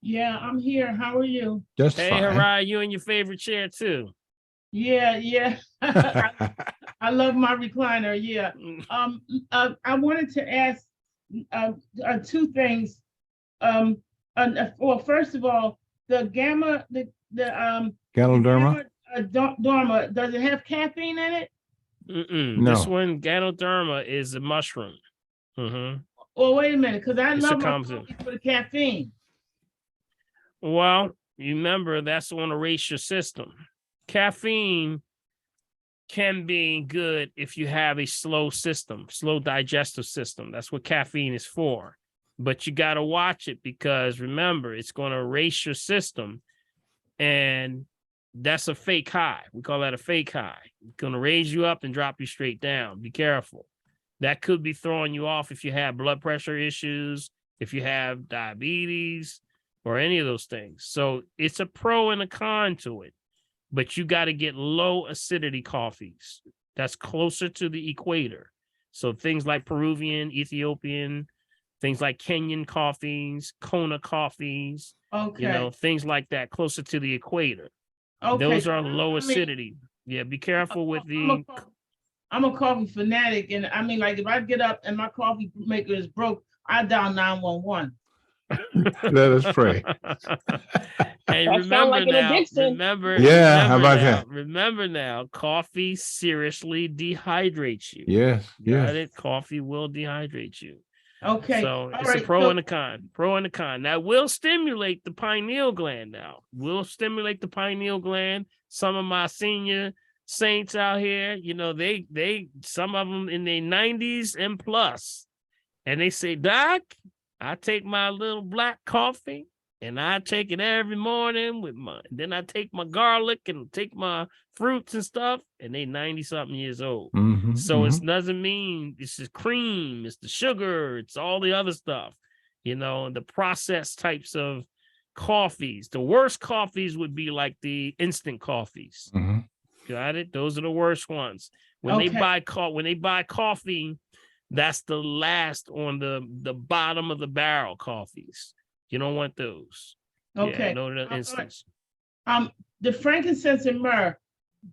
Yeah, I'm here. How are you? Just hey, fine. Harai, you in your favorite chair too. Yeah. I love my recliner. Yeah. I wanted to ask two things. Well, first of all, the Ganoderma? Dorma, does it have caffeine in it? No. This one, Ganoderma, is a mushroom. Well, wait a minute, because I love my coffee for the caffeine. Well, you remember that's on a ratio system. Caffeine can be good if you have a slow digestive system. That's what caffeine is for. But you got to watch it because remember, it's going to erase your system. And that's a fake high. We call that a fake high. It's going to raise you up and drop you straight down. Be careful. That could be throwing you off if you have blood pressure issues, if you have diabetes, or any of those things. So it's a pro and a con to it. But you got to get low acidity coffees. That's closer to the equator. So things like Peruvian, Ethiopian, things like Kenyan coffees, Kona coffees, things like that, closer to the equator. Okay. Those are low acidity. Yeah, be careful with the... I'm a coffee fanatic. And I mean, like if I get up and my coffee maker is broke, I dial 911. Let us pray. And That sounds like an addiction. Remember now, coffee seriously dehydrates you. Yes. Got it? Coffee will dehydrate you. Okay. So it's a pro and a con. Pro and a con. Now will stimulate the pineal gland now. Will stimulate the pineal gland. Some of my senior saints out here, they some of them in their 90s and plus. And they say, Doc, I take my little black coffee and I take it every morning then I take my garlic and take my fruits and stuff, and they 90-something years old. So it doesn't mean it's the cream, it's the sugar, it's all the other stuff, the processed types of coffees. The worst coffees would be like the instant coffees. Got it? Those are the worst ones. When they buy coffee, that's the last on the bottom of the barrel coffees. You don't want those. Okay. Yeah, no instance. the frankincense and myrrh,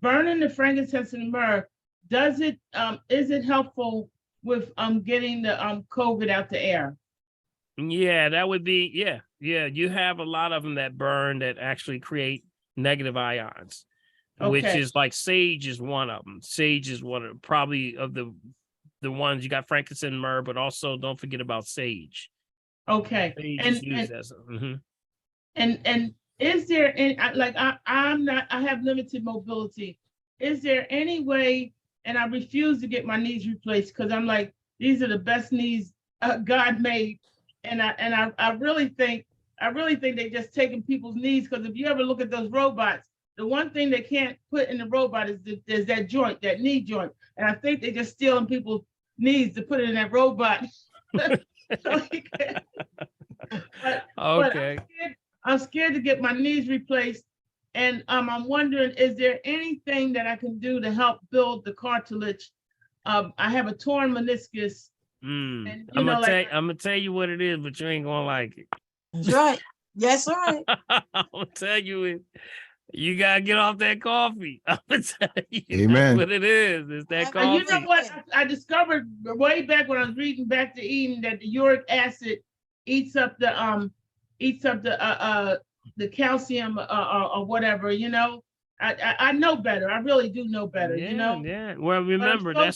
burning the frankincense and myrrh, is it helpful with getting the COVID out the air? Yeah, that would be, yeah. You have a lot of them that burn that actually create negative ions, which Okay. is like sage is one of them. Sage is one of probably of the ones. You got frankincense and myrrh, but also don't forget about sage. Okay. Sage is used as and is there any, I have limited mobility. Is there any way, and I refuse to get my knees replaced because I'm like, these are the best knees God made. And I really think they just taking people's knees, because if you ever look at those robots, the one thing they can't put in the robot is that joint, that knee joint. And I think they're just stealing people's knees to put it in that robot. Okay. I'm scared to get my knees replaced. And I'm wondering, is there anything that I can do to help build the cartilage? I have a torn meniscus. And, I'm gonna tell you what it is, but you ain't gonna like it. That's right. Yes, right. I'm gonna tell you it. You gotta get off that coffee. I'm gonna tell you Amen. what it is. It's that coffee. You know what? I discovered way back when I was reading Back to Eden that the uric acid eats up the calcium or whatever. You know, I know better. I really do know better. Yeah, you know. Yeah. Well, remember I'm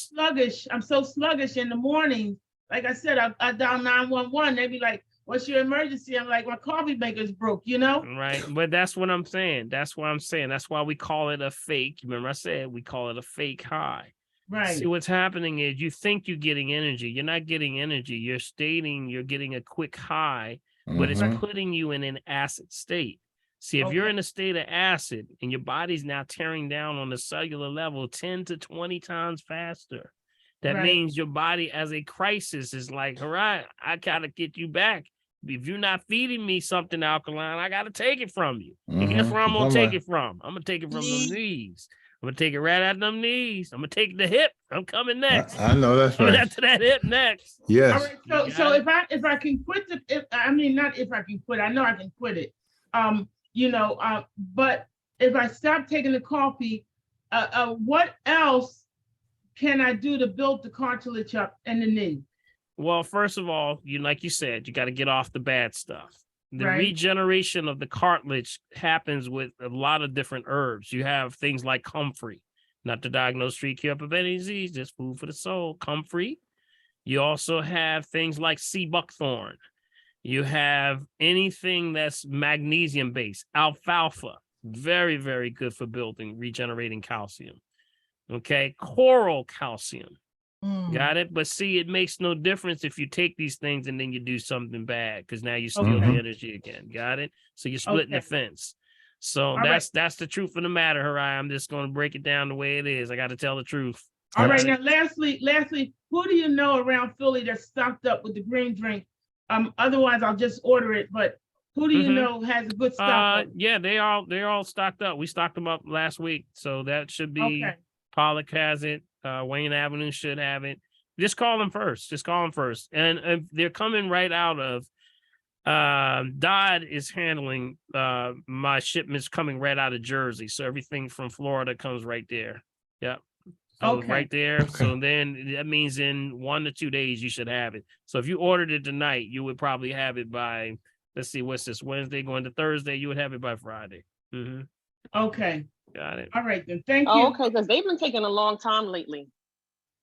so sluggish in the morning. Like I said, I dial 911. They be like, "What's your emergency?" I'm like, "My coffee maker's broke." You know. Right. But that's what I'm saying. That's why we call it a fake. Remember, I said we call it a fake high. Right. See, what's happening is you think you're getting energy. You're not getting energy. You're stating you're getting a quick high, but it's putting you in an acid state. See, if you're in a state of acid and your body's now tearing down on the cellular level 10 to 20 times faster, that means your body as a crisis is like, all right, I gotta get you back. If you're not feeding me something alkaline, I gotta take it from you. And guess where I'm gonna take it from? I'm gonna take it from them knees. I'm gonna take it right at them knees. I'm gonna take the hip. I'm coming next. I know that's right. After that hip next. Yes. All right. So if I can quit not if I can quit. I know I can quit it. But if I stop taking the coffee, what else can I do to build the cartilage up in the knee? Well, first of all, like you said, you got to get off the bad stuff. The Right. regeneration of the cartilage happens with a lot of different herbs. You have things like comfrey, not to diagnose, treat, cure, prevent any disease, just food for the soul. Comfrey. You also have things like sea buckthorn. You have anything that's magnesium based. Alfalfa, very, very good for building, regenerating calcium. Okay, coral calcium. Got it? But see, it makes no difference if you take these things and then you do something bad, because now you steal the energy again. Got it? So you're splitting the fence. So that's the truth of the matter, Harai. I'm just going to break it down the way it is. I got to tell the truth. All right. Now, lastly, who do you know around Philly that's stocked up with the green drink? Otherwise, I'll just order it. But who do you know has a good stock? Yeah, they're all stocked up. We stocked them up last week, so that should be. Okay. Pollock has it. Wayne Avenue should have it. Just call them first. And they're coming right out of. Dodd is handling my shipments coming right out of Jersey, so everything from Florida comes right there. Yep. So right there. So then that means in 1 to 2 days you should have it. So if you ordered it tonight, you would probably have it by, let's see, what's this, Wednesday going to Thursday? You would have it by Friday. Okay. Got it. All right then. Thank you. Oh, okay, because they've been taking a long time lately.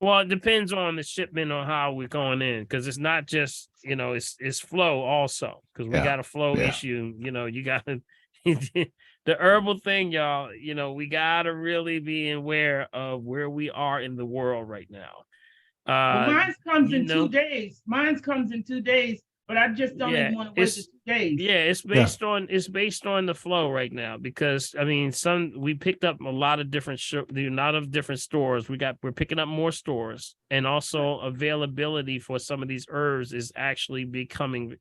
Well, it depends on the shipment or how we're going in, because it's not just, it's flow also, because we got a flow issue. You got to, the herbal thing, y'all, we got to really be aware of where we are in the world right now. Mine comes in 2 days. But I just don't even want to wait the 2 days. Yeah, it's based on the flow right now, because we picked up a lot of different stores. We're picking up more stores, and also availability for some of these herbs is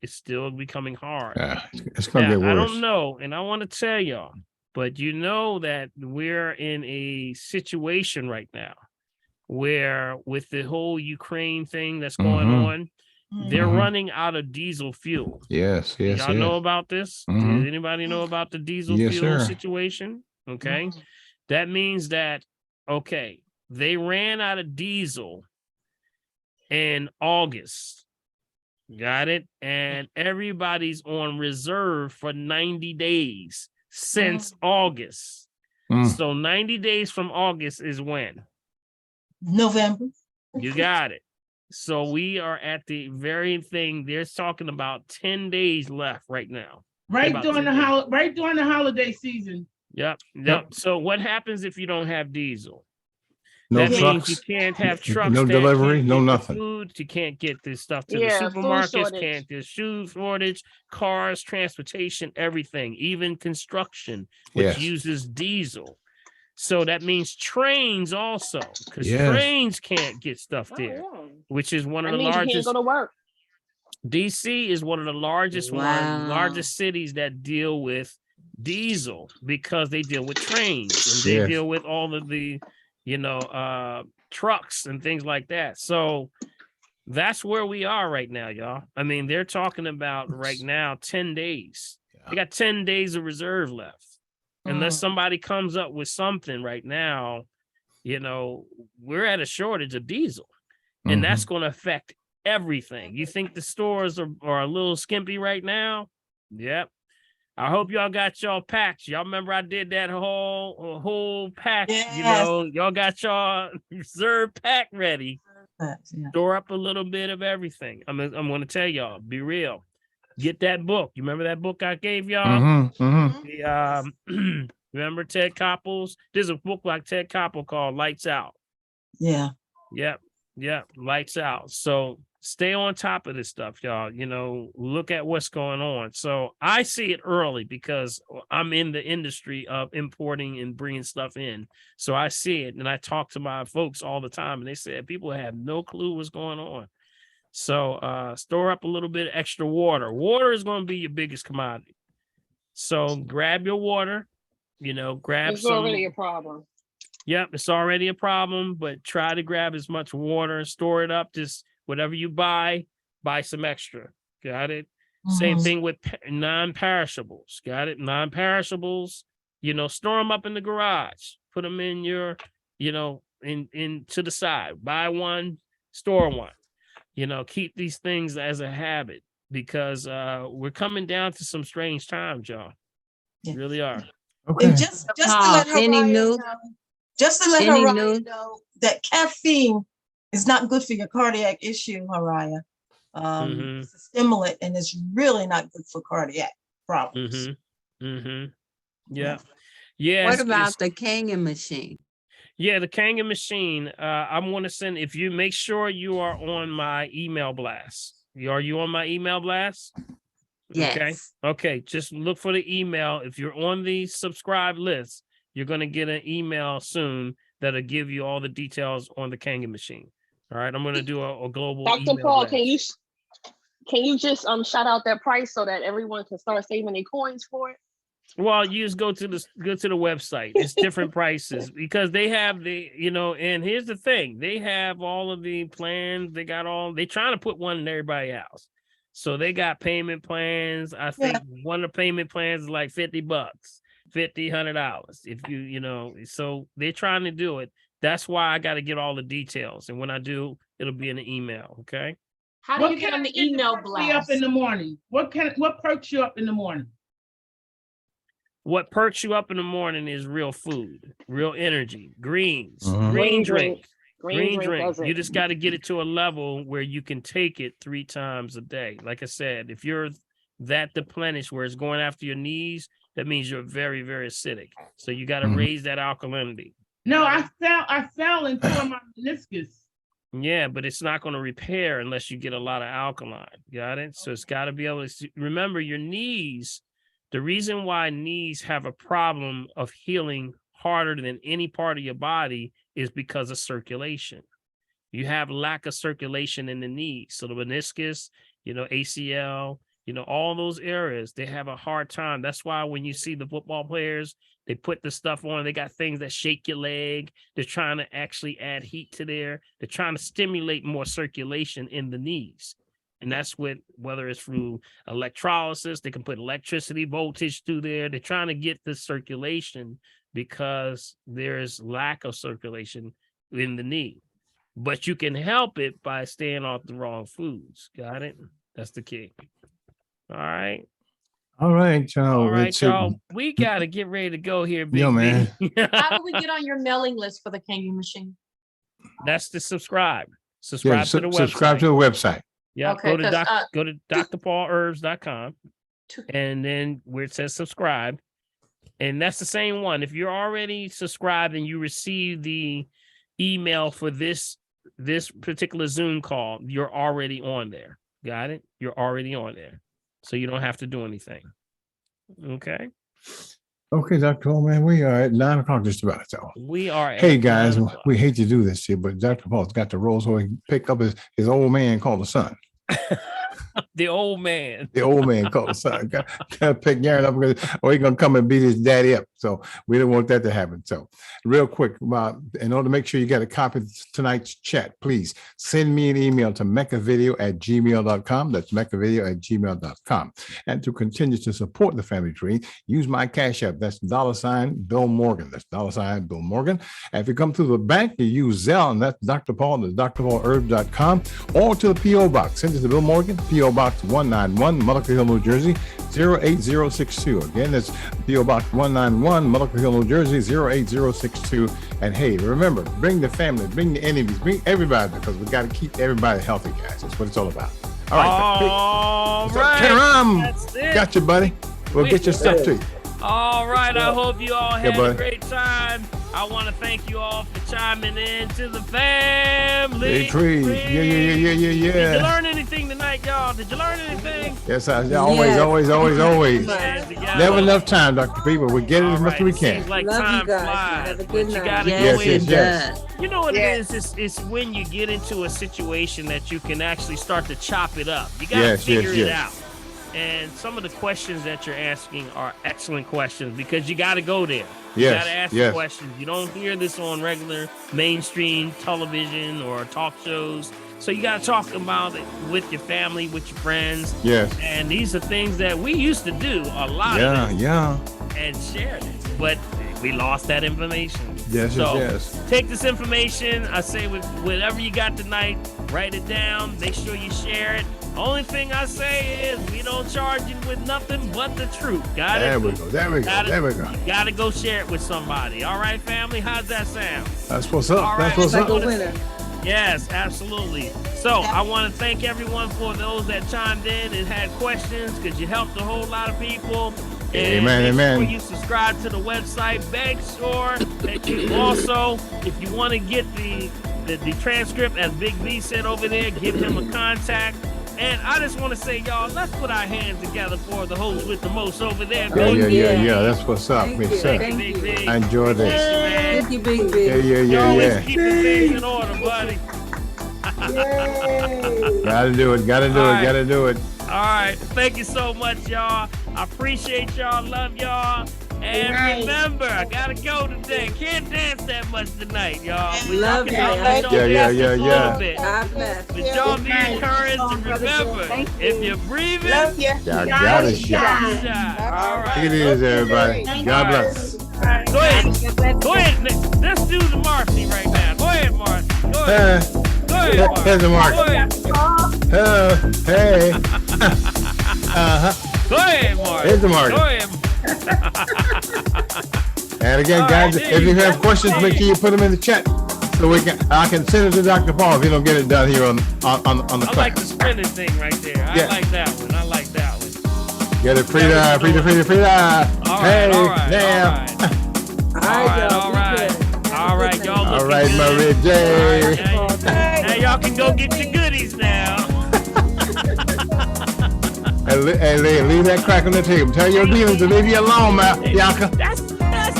still becoming hard. Yeah, it's gonna get worse. I don't know, and I want to tell y'all, but that we're in a situation right now where, with the whole Ukraine thing that's going on, they're running out of diesel fuel. Yes. Y'all know about this? Did anybody know about the diesel fuel situation? Okay. That means that, okay, they ran out of diesel in August. Got it? And everybody's on reserve for 90 days since August. So 90 days from August is when? November. You got it. So we are at the very thing. They're talking about 10 days left right now. Right during the holiday season. Yep. So what happens if you don't have diesel? No That trucks. means you can't have trucks. No that delivery. can't No get the nothing. food. You can't get this stuff to the Yeah, food supermarkets. shortage. There's shoe shortage, cars, transportation, everything, even construction, which Yes. uses diesel. So that means trains also, because Yes. trains can't get stuff there, which is one of That the means you can't largest. go to work. DC is one of the largest largest cities that deal with diesel because they deal with trains and they Yes. deal with all of the, trucks and things like that. So that's where we are right now, y'all. I mean, they're talking about right now 10 days. They got 10 days of reserve left. Unless somebody comes up with something right now, we're at a shortage of diesel. And that's going to affect everything. You think the stores are a little skimpy right now? Yep. I hope y'all got y'all packs. Y'all remember I did that whole pack. Yes. Y'all got y'all reserve pack ready. Yeah. Store up a little bit of everything. I'm going to tell y'all, be real. Get that book. You remember that book I gave y'all? Remember Ted Koppel's? There's a book like Ted Koppel called Lights Out. Yeah. Yep. Lights out. So stay on top of this stuff, y'all. Look at what's going on. So I see it early because I'm in the industry of importing and bringing stuff in. So I see it. And I talk to my folks all the time and they said people have no clue what's going on. So store up a little bit of extra water. Water is going to be your biggest commodity. So grab your water, grab It's some. already a problem. Yep, it's already a problem, but try to grab as much water, store it up. Just whatever you buy some extra. Got it? Same thing with non-perishables. Got it? Non-perishables, store them up in the garage. Put them in your, in to the side. Buy one, store one. Keep these things as a habit because we're coming down to some strange times, y'all. Yeah. Really are. Okay. And just to let Haraya know that caffeine is not good for your cardiac issue, Haraya. It's a stimulant and it's really not good for cardiac problems. Yeah. What about the Kangen machine? Yeah, the Kangen machine. I'm going to send, if you make sure you are on my email blast. Are you on my email blast? Yes. Okay. Just look for the email. If you're on the subscribe list, you're going to get an email soon that'll give you all the details on the Kangen machine. All right. I'm going to do a global Dr. email Paul, blast. can you just shout out that price so that everyone can start saving their coins for it? Well, you just go to the website. It's different prices because they have and here's the thing. They have all of the plans. They're trying to put one in everybody's house. So they got payment plans. I think one of the payment plans is like $50, $100. If so they're trying to do it. That's why I got to get all the details. And when I do, it'll be in the email. Okay. How do you get on the email blast? Up in the morning? What perks you up in the morning? What perks you up in the morning is real food, real energy, greens, Green drink. does it. You just got to get it to a level where you can take it 3 times a day. Like I said, if you're that deplenished where it's going after your knees, that means you're very, very acidic. So you got to raise that alkalinity. No, I fell and tore my meniscus. Yeah, but it's not going to repair unless you get a lot of alkaline. Got it? So it's got to be able to remember your knees. The reason why knees have a problem of healing harder than any part of your body is because of circulation. You have lack of circulation in the knees. So the meniscus, ACL, all those areas, they have a hard time. That's why when you see the football players, they put the stuff on, they got things that shake your leg. They're trying to actually add heat to they're trying to stimulate more circulation in the knees. And that's whether it's through electrolysis, they can put electricity voltage through there. They're trying to get the circulation because there's lack of circulation in the knee. But you can help it by staying off the wrong foods. Got it? That's the key. All right. All right, y'all. All right, y'all. We got to get ready to go here, Big man. How do we get on your mailing list for the Kangen machine? That's to subscribe. Subscribe to the website. Subscribe to the website. Yeah, Okay, go to drpaulherbs.com, and then where it says subscribe, and that's the same one. If you're already subscribed and you receive the email for this particular Zoom call, you're already on there. Got it? You're already on there, so you don't have to do anything. Okay. Okay, Dr. Paul, man, we are at 9 o'clock just about. So we are. Hey guys, we hate to do this here, but Dr. Paul's got the roll so he can pick up his old man called the son. The old man. The old man called the son. Got to pick Garen up or he's gonna come and beat his daddy up. So we don't want that to happen. So real quick, in order to make sure you get a copy of tonight's chat, please send me an email to meccavideo@gmail.com. That's meccavideo@gmail.com. And to continue to support the Family Tree, use my Cash App. That's $Bill Morgan. That's $Bill Morgan. And if you come through the bank, you use Zelle, and that's Dr. Paul. That's drpaulherb.com, or to the P.O. Box. Send it to Bill Morgan, P.O. Box 191, Mullica Hill, New Jersey, 08062. Again, that's P.O. Box 191, Mullica Hill, New Jersey, 08062. And hey, remember, bring the family, bring the enemies, bring everybody, because we got to keep everybody healthy, guys. That's what it's all about. All right. All right. Karam, That's it. got you, buddy. We'll get your stuff to you. All right. I hope you all had a great time. I want to thank you all for chiming in to the Family Tree. Yeah. Did you learn anything tonight, y'all? Did you learn anything? Yes, always. Never enough time, Dr. P, but we get it as much as we can. Seems like Love time you guys. flies. Have a good You night. gotta Yes, go in. yes. You know what it is? It's when you get into a situation that you can actually start to chop it up. You gotta figure it out. And some of the questions that you're asking are excellent questions because you got to go there. You got to ask the questions. You don't hear this on regular mainstream television or talk shows. So you got to talk about it with your family, with your friends. Yes. And these are things that we used to do a lot of it and share it. But we lost that information. Yes. Take this information. I say with whatever you got tonight, write it down. Make sure you share it. Only thing I say is we don't charge you with nothing but the truth. Got it? There we go. You got to go share it with somebody. All right, family? How's that sound? That's what's up. All right. That's what's up. Yes, absolutely. So I want to thank everyone for those that chimed in and had questions because you helped a whole lot of people. And make sure you subscribe to the website. Make sure that you also, if you want to get the transcript, as Big B said over there, give him a contact. And I just want to say, y'all, let's put our hands together for the host with the most over there. Yeah. That's what's up. Thank you. I enjoy this. Thank you, Big B. Yeah. Always keeping things in order, buddy. Gotta do it. All right. Thank you so much, y'all. I appreciate y'all. Love y'all. And remember, I gotta go today. Can't dance that much tonight, y'all. Love you. Yeah. But y'all be encouraged and remember, if you're breathing, y'all got a shot. All right. It is, everybody. God bless. Go ahead. Let's do the Marcy right now. Go ahead, Marcy. Go ahead. Here's the Marcy. Hey. Go ahead, Marcy. Here's the Marcy. Go ahead. And again, guys, if you have questions, make sure you put them in the chat so I can send it to Dr. Paul if you don't get it done here on the class. I like the spinning thing right there. I like that one. Get it, Frida. All right, y'all. All right, Maria J. Now y'all can go get your goodies now. Hey, leave that crack on the table. Tell your dealers to leave you alone, Bianca. That's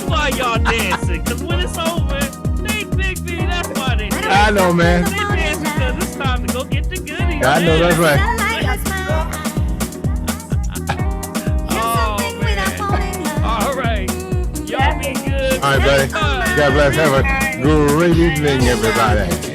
why y'all dancing. Because when it's over, they Big B. That's why they dancing. I know, man. They dancing because it's time to go get the goodies. I know, that's right. Oh, man. All right. Y'all be good. All right, buddy. God bless. Have a great evening, everybody.